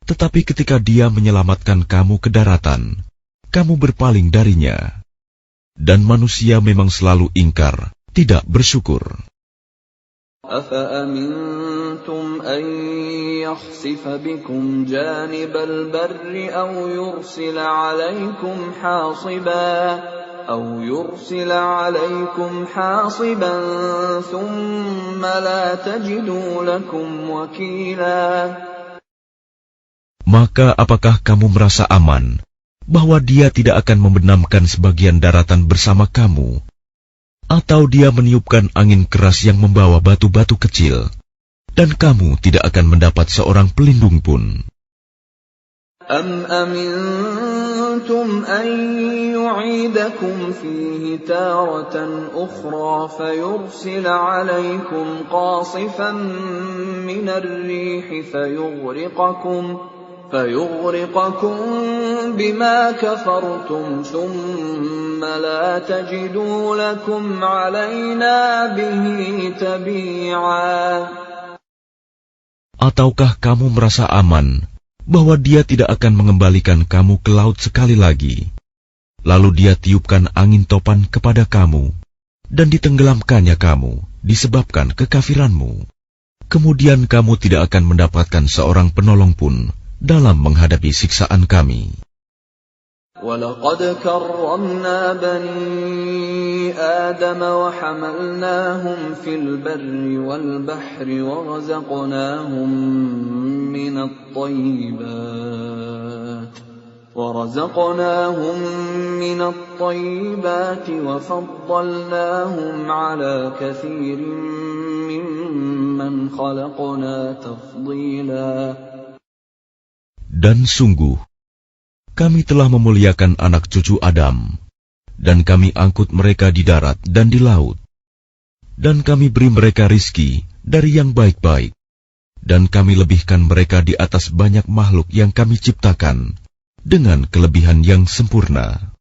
Speaker 2: Tetapi ketika Dia menyelamatkan kamu ke daratan, kamu berpaling darinya. Dan manusia memang selalu ingkar, tidak bersyukur.
Speaker 1: أَفَأَمِنْتُمْ أَنْ يَخْسِفَ بِكُمْ جَانِبَ الْبَرِّ أَوْ يُرْسِلَ عَلَيْكُمْ حَاصِبًا ثُمَّ لَا تَجِدُوا لَكُمْ وَكِيلًا.
Speaker 2: Maka apakah kamu merasa aman bahwa Dia tidak akan membenamkan sebagian daratan bersama kamu, atau Dia meniupkan angin keras yang membawa batu-batu kecil, dan kamu tidak akan mendapat seorang pelindung pun?
Speaker 1: أَمْ أَمِنْتُمْ أَنْ يُعِيدَكُمْ فِيهِ تَارَةً أُخْرَى فَيُرْسِلَ عَلَيْكُمْ قَاصِفًا مِنَ الرِّيحِ فَيُغْرِقَكُمْ بِمَا كَفَرْتُمْ ثُمَّ لَا تَجِدُوا لَكُمْ عَلَيْنَا بِهِ تَبِيعًا.
Speaker 2: Ataukah kamu merasa aman bahwa Dia tidak akan mengembalikan kamu ke laut sekali lagi, lalu Dia tiupkan angin topan kepada kamu, dan ditenggelamkannya kamu disebabkan kekafiranmu. Kemudian kamu tidak akan mendapatkan seorang penolong pun dalam menghadapi siksaan Kami.
Speaker 1: وَلَقَدْ كَرَّمْنَا بَنِي آدَمَ وَحَمَلْنَاهُمْ فِي الْبَرِّ وَالْبَحْرِ وَرَزَقْنَاهُمْ مِنَ الطَّيِّبَاتِ وَفَضَّلْنَاهُمْ عَلَى كَثِيرٍ مِّمَّنْ خَلَقْنَا تَفْضِيلًا.
Speaker 2: Dan sungguh, Kami telah memuliakan anak cucu Adam, dan Kami angkut mereka di darat dan di laut. Dan Kami beri mereka rizki dari yang baik-baik, dan Kami lebihkan mereka di atas banyak makhluk yang Kami ciptakan, dengan kelebihan yang sempurna.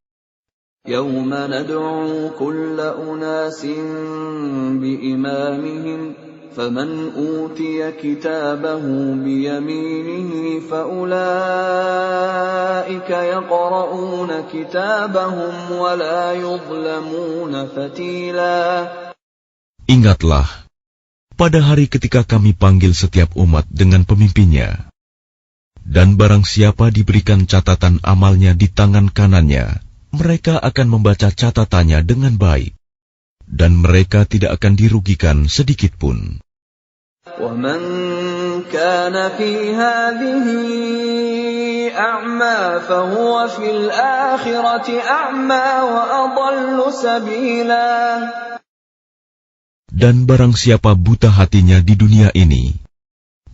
Speaker 1: يَوْمَ نَدْعُو كُلَّ أُنَاسٍ بِإِمَامِهِمْ فَمَنْ أُوتِيَ كِتَابَهُ بِيَمِينِهِ فَأُولَئِكَ يَقْرَؤُونَ كِتَابَهُمْ وَلَا يُظْلَمُونَ فَتِيلًا.
Speaker 2: Ingatlah, pada hari ketika Kami panggil setiap umat dengan pemimpinnya, dan barang siapa diberikan catatan amalnya di tangan kanannya, mereka akan membaca catatannya dengan baik, dan mereka tidak akan dirugikan sedikit pun.
Speaker 1: وَمَنْ كَانَ فِي هَذِهِ أَعْمَى فَهُوَ فِي الْآخِرَةِ أَعْمَى وَأَضَلُّ سَبِيلًا.
Speaker 2: Dan barang siapa buta hatinya di dunia ini,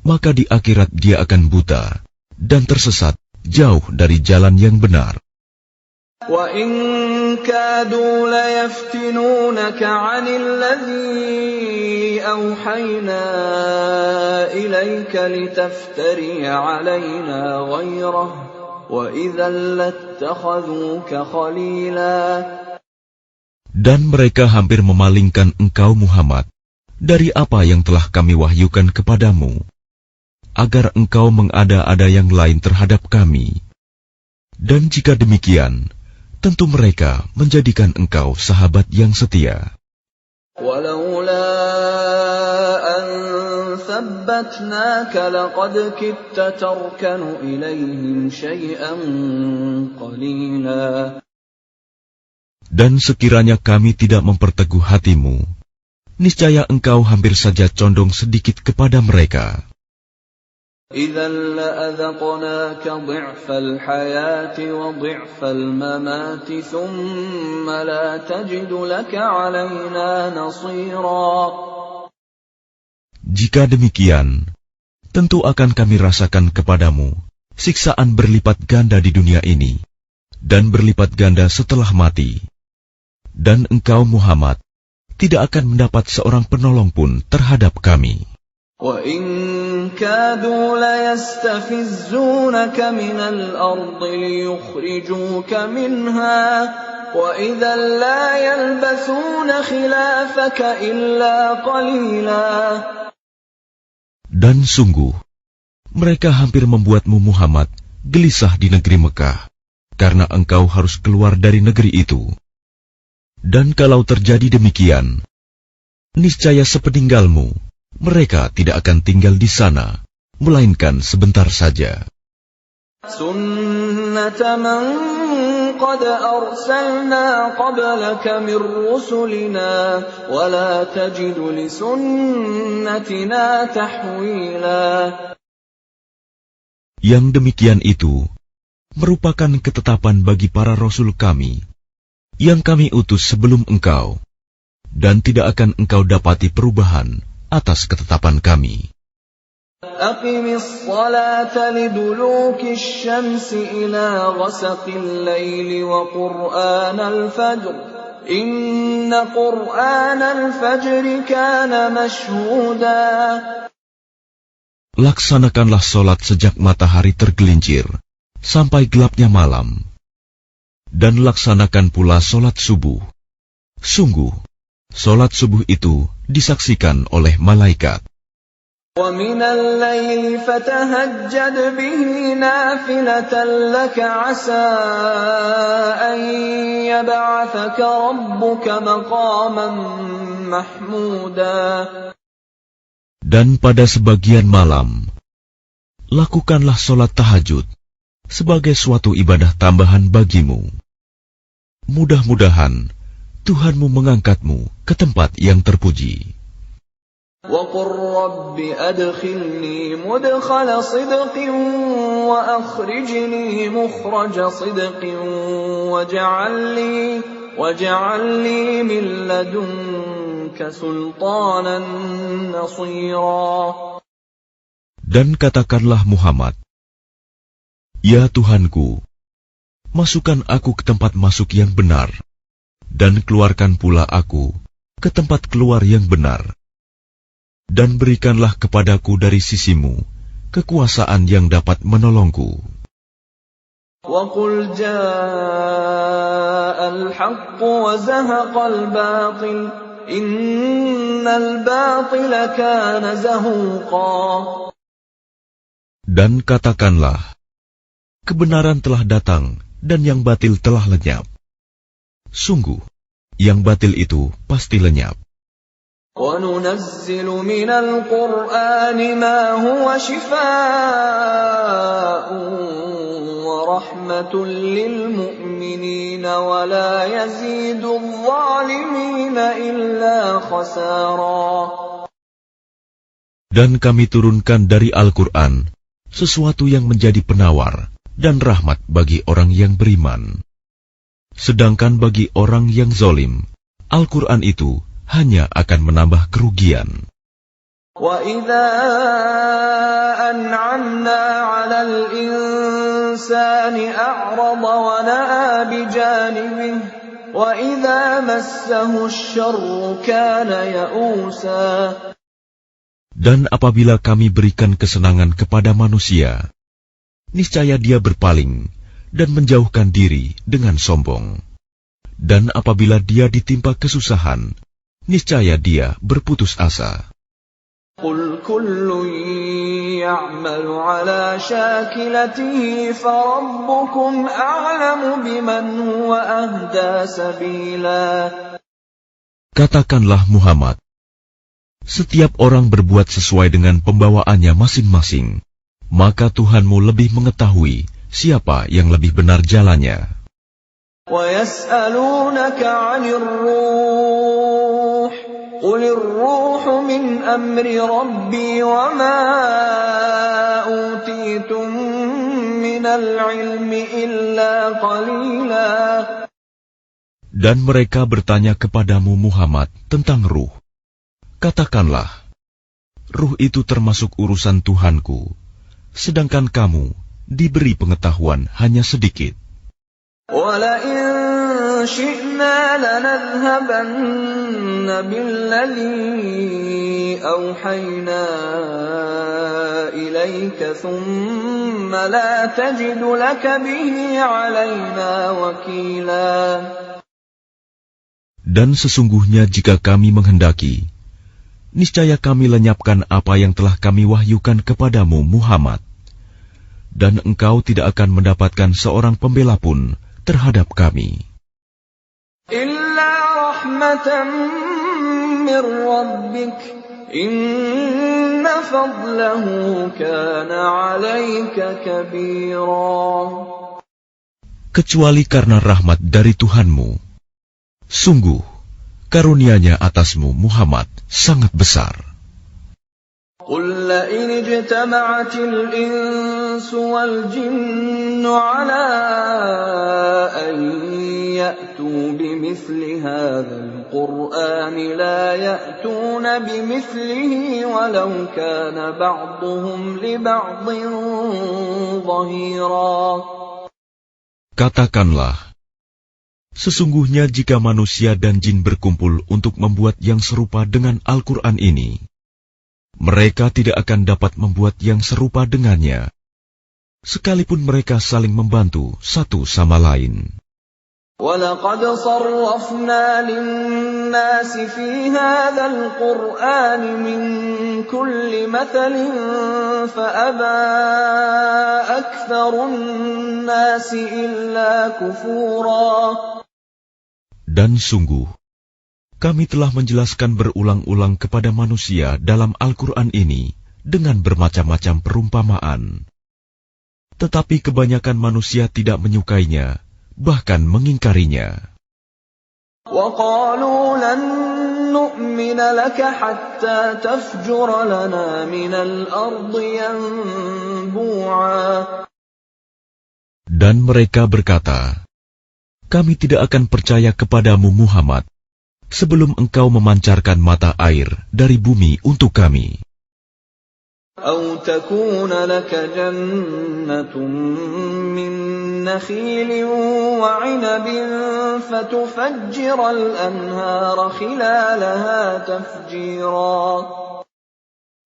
Speaker 2: maka di akhirat dia akan buta dan tersesat jauh dari jalan yang benar.
Speaker 1: وَإِنْ كَادُوا لَيَفْتِنُونَكَ عَنِ الَّذِي أَوْحَيْنَا إِلَيْكَ لِتَفْتَرِيَ عَلَيْنَا غَيْرَهُ وَإِذًا لَاتَّخَذُوكَ خَلِيلًا.
Speaker 2: Dan mereka hampir memalingkan engkau Muhammad dari apa yang telah Kami wahyukan kepadamu, agar engkau mengada-ada yang lain terhadap Kami. Dan jika demikian, tentu mereka menjadikan engkau sahabat yang setia.
Speaker 1: وَلَوْلَا أَنْ ثَبَّتْنَاكَ لَقَدْ كِدتَّ تَرْكَنُ إِلَيْهِمْ شَيْئًا قَلِيلًا.
Speaker 2: Dan sekiranya Kami tidak memperteguh hatimu, niscaya engkau hampir saja condong sedikit kepada mereka.
Speaker 1: إِذًا لَأَذَقْنَاكَ ضِعْفَ الْحَيَاةِ وَضِعْفَ الْمَمَاتِ ثُمَّ لَا تَجِدُ لَكَ عَلَيْنَا نَصِيرًا.
Speaker 2: Jika demikian, tentu akan Kami rasakan kepadamu siksaan berlipat ganda di dunia ini, dan berlipat ganda setelah mati. Dan engkau Muhammad tidak akan mendapat seorang penolong pun terhadap Kami.
Speaker 1: وَإِنْ كَادُوا لَيَسْتَفِزُّونَكَ مِنَ الْأَرْضِ لِيُخْرِجُوكَ مِنْهَا وَإِذًا لَا يَلْبَثُونَ خِلَافَكَ إِلَّا قَلِيلًا.
Speaker 2: Dan sungguh, mereka hampir membuatmu Muhammad gelisah di negeri Mekah, karena engkau harus keluar dari negeri itu. Dan kalau terjadi demikian, niscaya sepeninggalmu, mereka tidak akan tinggal di sana, melainkan sebentar saja.
Speaker 1: Sunnata man qad arsalna qablaka min rusulina wa la tajidu li sunnatina tahwila.
Speaker 2: Yang demikian itu merupakan ketetapan bagi para rasul kami yang kami utus sebelum engkau, dan tidak akan engkau dapati perubahan atas ketetapan kami.
Speaker 1: Aqimis salata liduluki syamsi ila ghasaqil laili wa qur'anal fajr. Inna qur'anal fajri kana mashhuda.
Speaker 2: Laksanakanlah solat sejak matahari tergelincir sampai gelapnya malam. Dan laksanakan pula solat subuh. Sungguh, solat subuh itu disaksikan oleh malaikat.
Speaker 1: وَمِنَ اللَّيْلِ فَتَهَجَّدْ بِهِ نَافِلَةً لَكَ عَسَىٰ أَن يَبْعَثَكَ رَبُّكَ مَقَامًا مَّحْمُودًا.
Speaker 2: Dan pada sebagian malam, lakukanlah solat tahajud sebagai suatu ibadah tambahan bagimu. Mudah-mudahan Tuhanmu mengangkatmu ke tempat yang terpuji.
Speaker 1: وَقُلْ رَبِّ أَدْخِلْنِي مُدْخَلَ صِدْقٍ وَأَخْرِجْنِي مُخْرَجَ صِدْقٍ وَاجْعَلْ لِي مِن لَّدُنكَ سُلْطَانًا نَّصِيرًا.
Speaker 2: Dan katakanlah Muhammad, Ya Tuhanku, masukkan aku ke tempat masuk yang benar, dan keluarkan pula aku ke tempat keluar yang benar. Dan berikanlah kepadaku dari sisimu kekuasaan yang dapat menolongku.
Speaker 1: وَقُلْ جَاءَ الْحَقُّ وَزَهَقَ الْبَاطِلُ إِنَّ الْبَاطِلَ كَانَ زَهُوقًا.
Speaker 2: Dan katakanlah, kebenaran telah datang dan yang batil telah lenyap. Sungguh, yang batil itu pasti lenyap.
Speaker 1: وَنُنَزِّلُ مِنَ الْقُرْآنِ مَا هُوَ شِفَاءٌ وَرَحْمَةٌ لِّلْمُؤْمِنِينَ وَلَا يَزِيدُ الظَّالِمِينَ إِلَّا خَسَارًا.
Speaker 2: Dan kami turunkan dari Al-Quran sesuatu yang menjadi penawar dan rahmat bagi orang yang beriman. Sedangkan bagi orang yang zalim, Al-Quran itu hanya akan menambah kerugian.
Speaker 1: وَإِذَا أَنْعَمْنَا عَلَى الْإِنسَانِ أَعْرَضَ وَنَأَىٰ بِجَانِبِهِ وَإِذَا مَسَّهُ الشَّرُّ كَانَ يَئُوسًا.
Speaker 2: Dan apabila kami berikan kesenangan kepada manusia, niscaya dia berpaling dan menjauhkan diri dengan sombong. Dan apabila dia ditimpa kesusahan, niscaya dia berputus asa.
Speaker 1: قُلْ كُلٌّ يَعْمَلُ عَلَى شَاكِلَتِهِ فَرَبُّكُمْ أَعْلَمُ بِمَنْ هُوَ أَهْدَىٰ سَبِيلًا.
Speaker 2: Katakanlah Muhammad, setiap orang berbuat sesuai dengan pembawaannya masing-masing, maka Tuhanmu lebih mengetahui siapa yang lebih benar jalannya.
Speaker 1: وَيَسْأَلُونَكَ عَنِ الرُّوحِ قُلِ الرُّوحُ مِنْ أَمْرِ رَبِّي وَمَا أُوتِيتُم مِّنَ الْعِلْمِ إِلَّا قَلِيلًا.
Speaker 2: Dan mereka bertanya kepadamu Muhammad tentang ruh. Katakanlah, ruh itu termasuk urusan Tuhanku, sedangkan kamu diberi pengetahuan hanya sedikit.
Speaker 1: وَلَئِن شِئْنَا لَنَذْهَبَنَّ بِالَّذِي أَوْحَيْنَا إِلَيْكَ ثُمَّ لَا تَجِدُ لَكَ بِهِ عَلَيْنَا وَكِيلًا.
Speaker 2: Dan sesungguhnya jika kami menghendaki, niscaya kami lenyapkan apa yang telah kami wahyukan kepadamu Muhammad, dan engkau tidak akan mendapatkan seorang pembela pun terhadap kami.
Speaker 1: Illa rahmatan min rabbik, inna fadlahu kana 'alaika kabira.
Speaker 2: Kecuali karena rahmat dari Tuhanmu, sungguh karunia-Nya atasmu Muhammad sangat besar.
Speaker 1: قل لئن اجتمعت الإنس والجن على أن يأتوا بمثل هذا القرآن لا يأتون بمثله ولو كان بعضهم لبعض ظهيرا.
Speaker 2: Katakanlah, sesungguhnya jika manusia dan jin berkumpul untuk membuat yang serupa dengan Al-Quran ini, mereka tidak akan dapat membuat yang serupa dengannya, sekalipun mereka saling membantu satu sama lain.
Speaker 1: وَلَقَدْ صَرَّفْنَا لِلنَّاسِ فِي هَذَا الْقُرْآنِ مِنْ كُلِّ مَثَلٍ فَأَبَى أَكْثَرُ النَّاسِ إِلَّا كُفُورًا.
Speaker 2: Dan sungguh, kami telah menjelaskan berulang-ulang kepada manusia dalam Al-Quran ini dengan bermacam-macam perumpamaan. Tetapi kebanyakan manusia tidak menyukainya, bahkan mengingkarinya.
Speaker 1: وَقَالُوا لَن نُّؤْمِنَ لَكَ حَتَّى تَفْجُرَ لَنَا مِنَ الْأَرْضِ يَنبُوعًا.
Speaker 2: Dan mereka berkata, kami tidak akan percaya kepadamu Muhammad sebelum engkau memancarkan mata air dari bumi untuk kami.
Speaker 1: أَوْ تَكُونَ لَكَ جَنَّةٌ مِّن نَّخِيلٍ وَعِنَبٍ فَتُفَجِّرَ الْأَنْهَارَ خِلَالَهَا تَفْجِيرًا.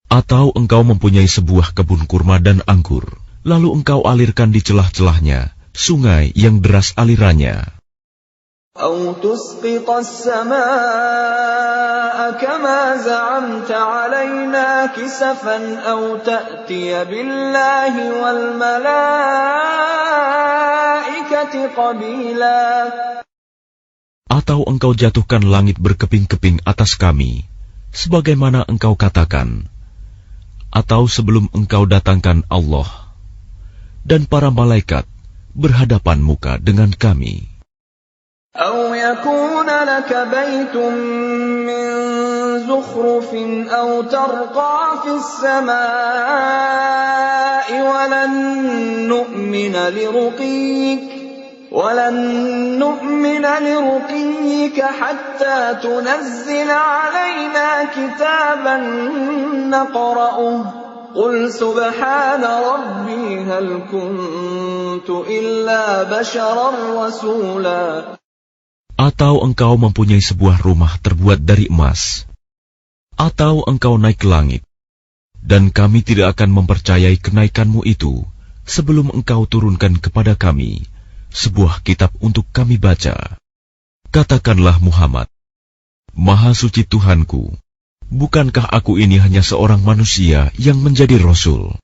Speaker 2: Atau engkau mempunyai sebuah kebun kurma dan anggur, lalu engkau alirkan di celah-celahnya sungai yang deras alirannya.
Speaker 1: أَوْ تُسْقِطَ السَّمَاءَ كَمَا زَعَمْتَ عَلَيْنَا كِسَفًا أَوْ تَأْتِيَ بِاللَّهِ وَالْمَلَائِكَةِ قَبِيلًا.
Speaker 2: Atau engkau jatuhkan langit berkeping-keping atas kami, sebagaimana engkau katakan, atau sebelum engkau datangkan Allah dan para malaikat berhadapan muka dengan kami.
Speaker 1: أَوْ يَكُونَ لَكَ بَيْتٌ مِّن زُخْرُفٍ أَوْ تَرْقَىٰ فِي السَّمَاءِ وَلَن نُّؤْمِنَ لِرُقِيِّكَ حَتَّىٰ تُنَزِّلَ عَلَيْنَا كِتَابًا نَّقْرَؤُهُ قُلْ سُبْحَانَ رَبِّي هَلْ كُنتُ إِلَّا بَشَرًا رَّسُولًا.
Speaker 2: Atau engkau mempunyai sebuah rumah terbuat dari emas, atau engkau naik ke langit, dan kami tidak akan mempercayai kenaikanmu itu sebelum engkau turunkan kepada kami sebuah kitab untuk kami baca. Katakanlah Muhammad, Maha Suci Tuhanku, bukankah aku ini hanya seorang manusia yang menjadi Rasul?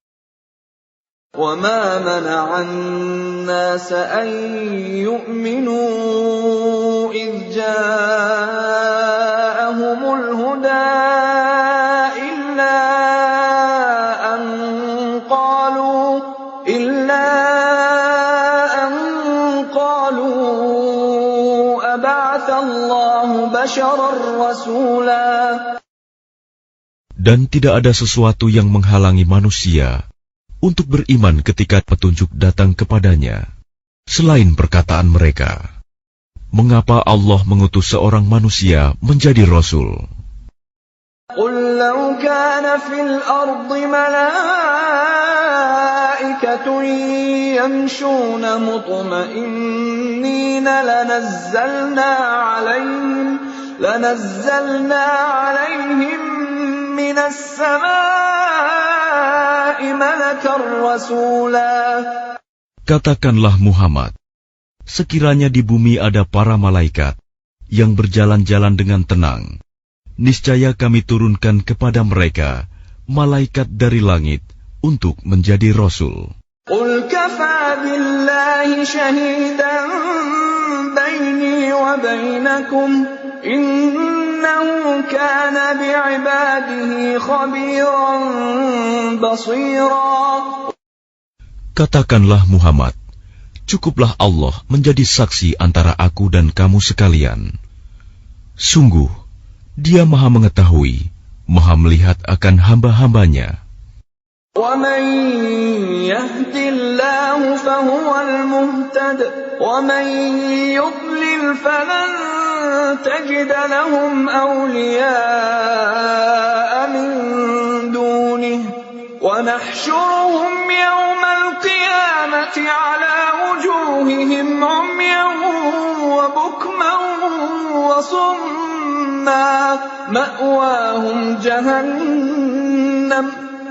Speaker 1: وَمَا مَنَعَ النَّاسَ أَن يُؤْمِنُوا إِذْ جَاءَهُمُ الْهُدَىٰ إِلَّا أَن قَالُوا أَبَعَثَ اللَّهُ بَشَرًا رَّسُولًا.
Speaker 2: Dan tidak ada sesuatu yang menghalangi manusia untuk beriman ketika petunjuk datang kepadanya, selain perkataan mereka, mengapa Allah mengutus seorang manusia menjadi Rasul?
Speaker 1: قُلْ لَوْ كَانَ فِي الْأَرْضِ مَلَائِكَةٌ يَمْشُونَ مُطْمَئِنِّينَ لَنَزَّلْنَا عَلَيْهِم مِّنَ السَّمَاءِ مَلَكًا رَّسُولًا.
Speaker 2: Katakanlah Muhammad, sekiranya di bumi ada para malaikat yang berjalan-jalan dengan tenang, niscaya kami turunkan kepada mereka malaikat dari langit untuk menjadi rasul.
Speaker 1: قل كفى بالله شهيدا بيني وبينكم إنه كان بعباده خبيرا بصيرا.
Speaker 2: Katakanlah Muhammad, cukuplah Allah menjadi saksi antara aku dan kamu sekalian. Sungguh, Dia Maha mengetahui, Maha melihat akan hamba-hambanya.
Speaker 1: وَمَن يَهْدِ اللَّهُ فَهُوَ الْمُهْتَدِ وَمَن يُضْلِلْ فَلَن تَجِدَ لَهُمْ أَوْلِيَاءَ مِن دُونِهِ وَنَحْشُرُهُمْ يَوْمَ الْقِيَامَةِ عَلَى وُجُوهِهِمْ عُمْيًا وَبُكْمًا وَصُمًّا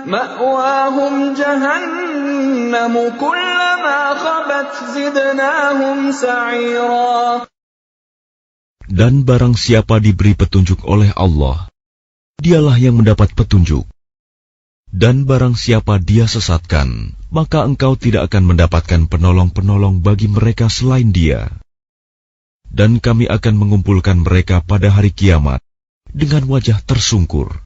Speaker 1: مَأْوَاهُمْ جَهَنَّمُ كُلَّمَا خَبَتْ زِدْنَاهُمْ سَعِيرًا.
Speaker 2: Dan barang siapa diberi petunjuk oleh Allah, dialah yang mendapat petunjuk. Dan barang siapa Dia sesatkan, maka engkau tidak akan mendapatkan penolong-penolong bagi mereka selain Dia. Dan kami akan mengumpulkan mereka pada hari kiamat dengan wajah tersungkur,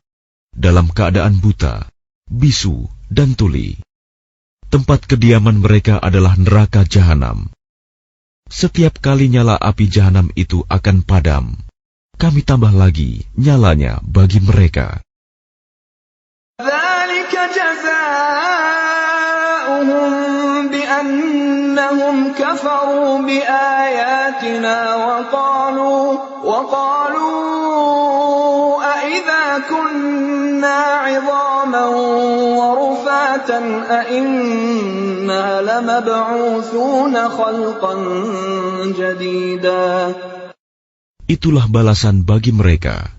Speaker 2: dalam keadaan buta, bisu, dan tuli. Tempat kediaman mereka adalah neraka jahanam. Setiap kali nyala api jahanam itu akan padam, kami tambah lagi nyalanya bagi mereka.
Speaker 1: ذَلِكَ جَزَاؤُهُم بِأَنَّهُمْ كَفَرُوا بِآيَاتِنَا وَقَالُوا أَإِذَا كُنَّا عِظَامًا وَرُفَاتًا أَإِنَّا لَمَبْعُوثُونَ خَلْقًا جَدِيدًا.
Speaker 2: Itulah balasan bagi mereka,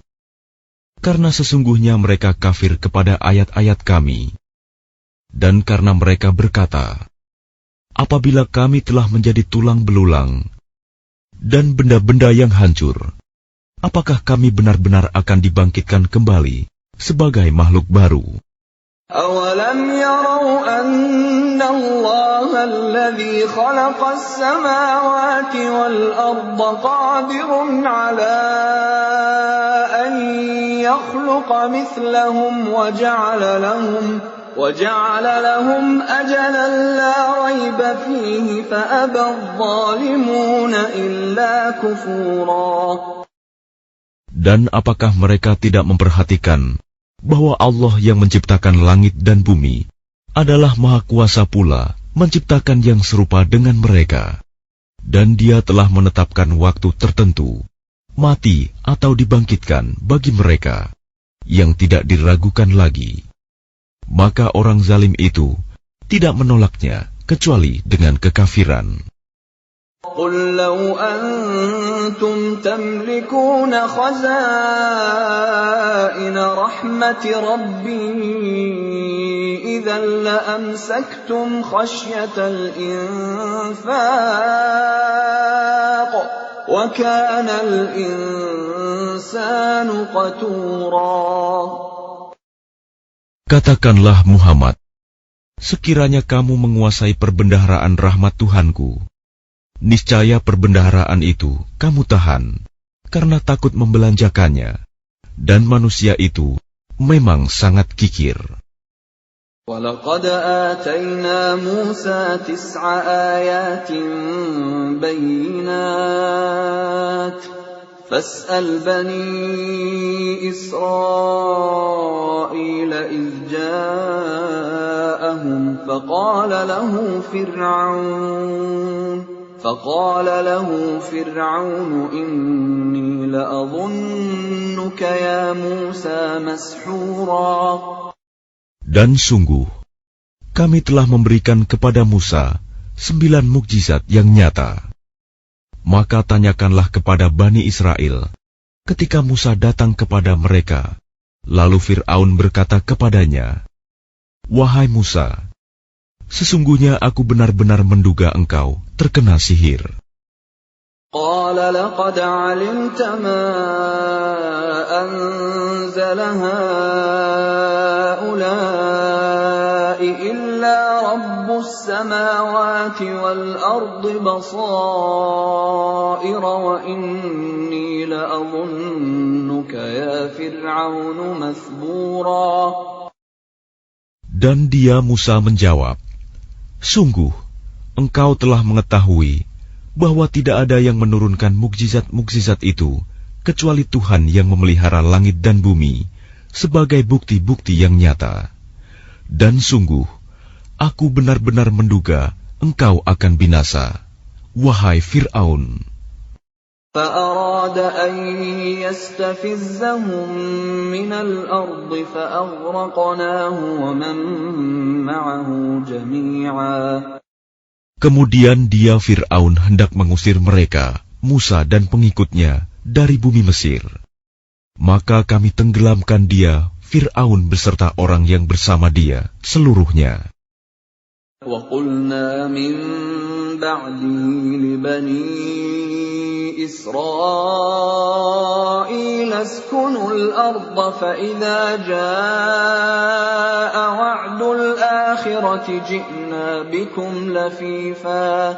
Speaker 2: karena sesungguhnya mereka kafir kepada ayat-ayat kami, dan karena mereka berkata, apabila kami telah menjadi tulang belulang dan benda-benda yang hancur, apakah kami benar-benar akan dibangkitkan kembali sebagai makhluk baru?
Speaker 1: أَوَلَمْ يَرَوْا أَنَّ اللَّهَ الَّذِي خَلَقَ السَّمَاوَاتِ وَالْأَرْضَ قَادِرٌ عَلَىٰ أَن يَخْلُقَ مِثْلَهُمْ وَجَعَلَ لَهُمْ أَجَلًا لَّا رَيْبَ فِيهِ فَأَبَى الظَّالِمُونَ إِلَّا كُفُورًا.
Speaker 2: Dan apakah mereka tidak memperhatikan bahwa Allah yang menciptakan langit dan bumi adalah Maha Kuasa pula menciptakan yang serupa dengan mereka, dan Dia telah menetapkan waktu tertentu, mati atau dibangkitkan bagi mereka, yang tidak diragukan lagi. Maka orang zalim itu tidak menolaknya kecuali dengan kekafiran.
Speaker 1: قُل لَّوْ أَنتُمْ تَمْلِكُونَ خَزَائِنَ رَحْمَةِ رَبِّي إِذًا لَّأَمْسَكْتُمْ خَشْيَةَ الْإِنفَاقِ وَكَانَ الْإِنسَانُ قَتُورًا.
Speaker 2: Katakanlah Muhammad, sekiranya kamu menguasai perbendaharaan rahmat Tuhanku, niscaya perbendaharaan itu kamu tahan, karena takut membelanjakannya, dan manusia itu memang sangat kikir.
Speaker 1: وَلَقَدْ آتَيْنَا مُوسَى 9 آيَاتٍ بَيِّنَاتٍ فَاسْأَلْ بَنِي إِسْرَائِيلَ إِذْ جَاءَهُمْ فقال له فرعون إني لأظنك يا موسى مسحورا.
Speaker 2: Dan sungguh, kami telah memberikan kepada Musa 9 mukjizat yang nyata. Maka tanyakanlah kepada Bani Israel ketika Musa datang kepada mereka. Lalu Fir'aun berkata kepadanya, "Wahai Musa, sesungguhnya aku benar-benar menduga engkau terkena sihir."
Speaker 1: قال لقد علمت ما أنزل هؤلاء إلا رب السماوات والأرض بصائر وإني لأظنك يا فرعون مثبورا.
Speaker 2: Dan dia Musa menjawab, sungguh, engkau telah mengetahui bahwa tidak ada yang menurunkan mukjizat-mukjizat itu kecuali Tuhan yang memelihara langit dan bumi sebagai bukti-bukti yang nyata. Dan sungguh, aku benar-benar menduga engkau akan binasa, wahai Fir'aun.
Speaker 1: فأراد أن يستفزهم من الأرض فأغرقناه ومن معه جميعا.
Speaker 2: Kemudian dia Fir'aun hendak mengusir mereka, Musa dan pengikutnya, dari bumi Mesir. Maka kami tenggelamkan dia, Fir'aun beserta orang yang bersama dia, seluruhnya.
Speaker 1: وَقُلْنَا مِن بَعْدِهِ لِبَنِي إِسْرَائِيلَ اسْكُنُوا الْأَرْضَ فَإِذَا جَاءَ وَعْدُ الْآخِرَةِ جِئْنَا بِكُمْ لَفِيفًا.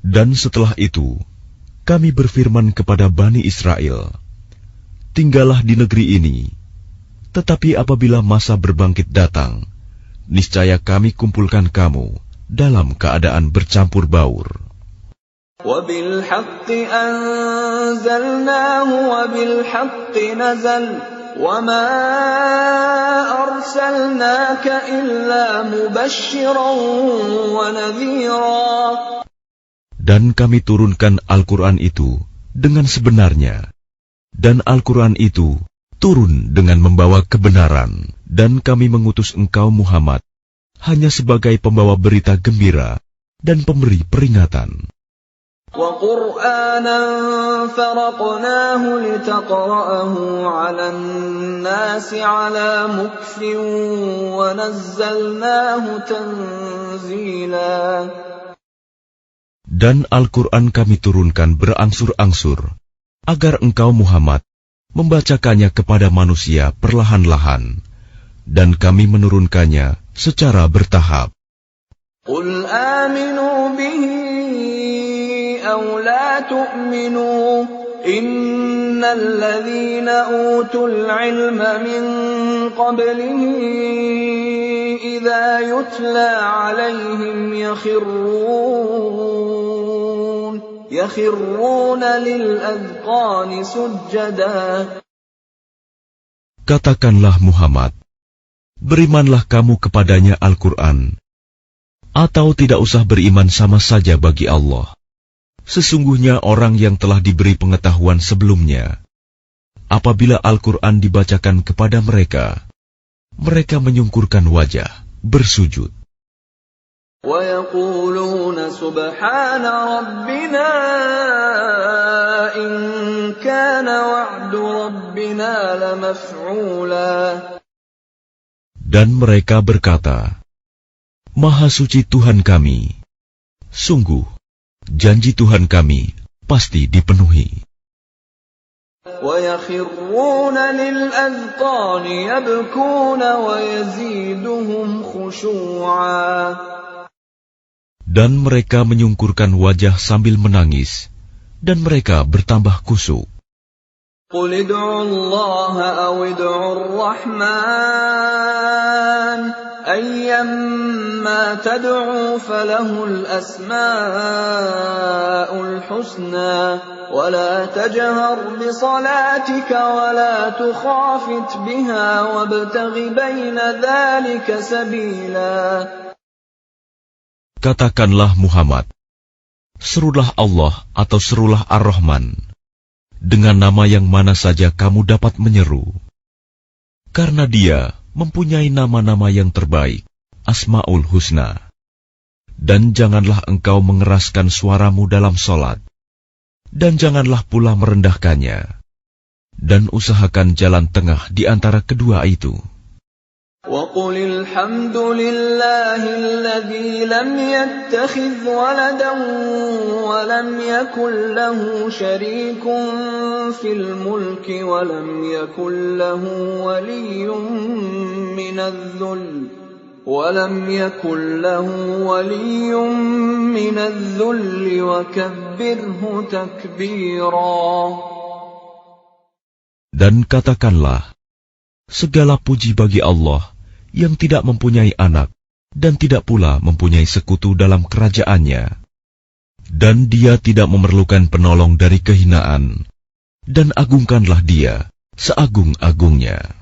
Speaker 2: Dan setelah itu, kami berfirman kepada Bani Israel, tinggallah di negeri ini, tetapi apabila masa berbangkit datang, niscaya kami kumpulkan kamu dalam keadaan bercampur baur.
Speaker 1: وَبِالْحَقِّ أَنزَلْنَاهُ وَبِالْحَقِّ نَزَلَ وَمَا أَرْسَلْنَاكَ إِلَّا مُبَشِّرًا وَنَذِيرًا.
Speaker 2: Dan kami turunkan Al-Quran itu dengan sebenarnya, dan Al-Quran itu turun dengan membawa kebenaran, dan kami mengutus engkau Muhammad hanya sebagai pembawa berita gembira dan pemberi peringatan.
Speaker 1: وَقُرْآنًا فَرَقْنَاهُ لِتَقْرَأَهُ عَلَى النَّاسِ عَلَى مُكْثٍ وَنَزَّلْنَاهُ تَنزِيلًا. Dan
Speaker 2: Al-Quran kami turunkan berangsur-angsur, agar engkau Muhammad membacakannya kepada manusia perlahan-lahan, dan kami menurunkannya secara bertahap.
Speaker 1: قُلْ آمِنُوا بِهِ أَوْ لَا تُؤْمِنُوا إِنَّ الَّذِينَ أُوتُوا الْعِلْمَ مِنْ قَبْلِهِ إِذَا يُتْلَى عَلَيْهِمْ يَخِرُّونَ لِلْأَذْقَانِ سُجَّدًا.
Speaker 2: Katakanlah Muhammad, berimanlah kamu kepadanya Al-Quran, atau tidak usah beriman sama saja bagi Allah. Sesungguhnya orang yang telah diberi pengetahuan sebelumnya, apabila Al-Quran dibacakan kepada mereka, mereka menyungkurkan wajah, bersujud.
Speaker 1: وَيَقُولُونَ سُبْحَانَ رَبِّنَا إِن كَانَ وَعْدُ رَبِّنَا لَمَفْعُولًا.
Speaker 2: Dan mereka berkata, Maha suci Tuhan kami, sungguh, janji Tuhan kami pasti dipenuhi.
Speaker 1: وَيَخِرُّونَ لِلْأَذْقَانِ يَبْكُونَ وَيَزِيدُهُمْ خُشُوعًا.
Speaker 2: Dan mereka menyungkurkan wajah sambil menangis, dan mereka bertambah khusyuk.
Speaker 1: قُلِ ادْعُوا اللَّهَ أَوِ ادْعُوا الرَّحْمَنَ أَيَّمَّا تَدْعُوا فَلَهُ الْأَسْمَاءُ الْحُسْنَى وَلَا تَجْهَرْ بِصَلَاتِكَ وَلَا تُخَافِتْ بِهَا وَابْتَغِ بَيْنَ ذَلِكَ سَبِيلًا.
Speaker 2: Katakanlah Muhammad, serulah Allah atau serulah Ar-Rahman, dengan nama yang mana saja kamu dapat menyeru. Karena Dia mempunyai nama-nama yang terbaik, Asma'ul Husna. Dan janganlah engkau mengeraskan suaramu dalam solat, dan janganlah pula merendahkannya, dan usahakan jalan tengah di antara kedua itu.
Speaker 1: وَقُلْ وقل الحمد لله الذي لم يتخذ ولدا ولم يكن له شريك في الملك ولم يكن له ولي من الذل وكبره تكبيرا.
Speaker 2: Dan katakanlah, segala puji bagi Allah yang tidak mempunyai anak dan tidak pula mempunyai sekutu dalam kerajaannya. Dan Dia tidak memerlukan penolong dari kehinaan. Dan agungkanlah Dia seagung-agungnya.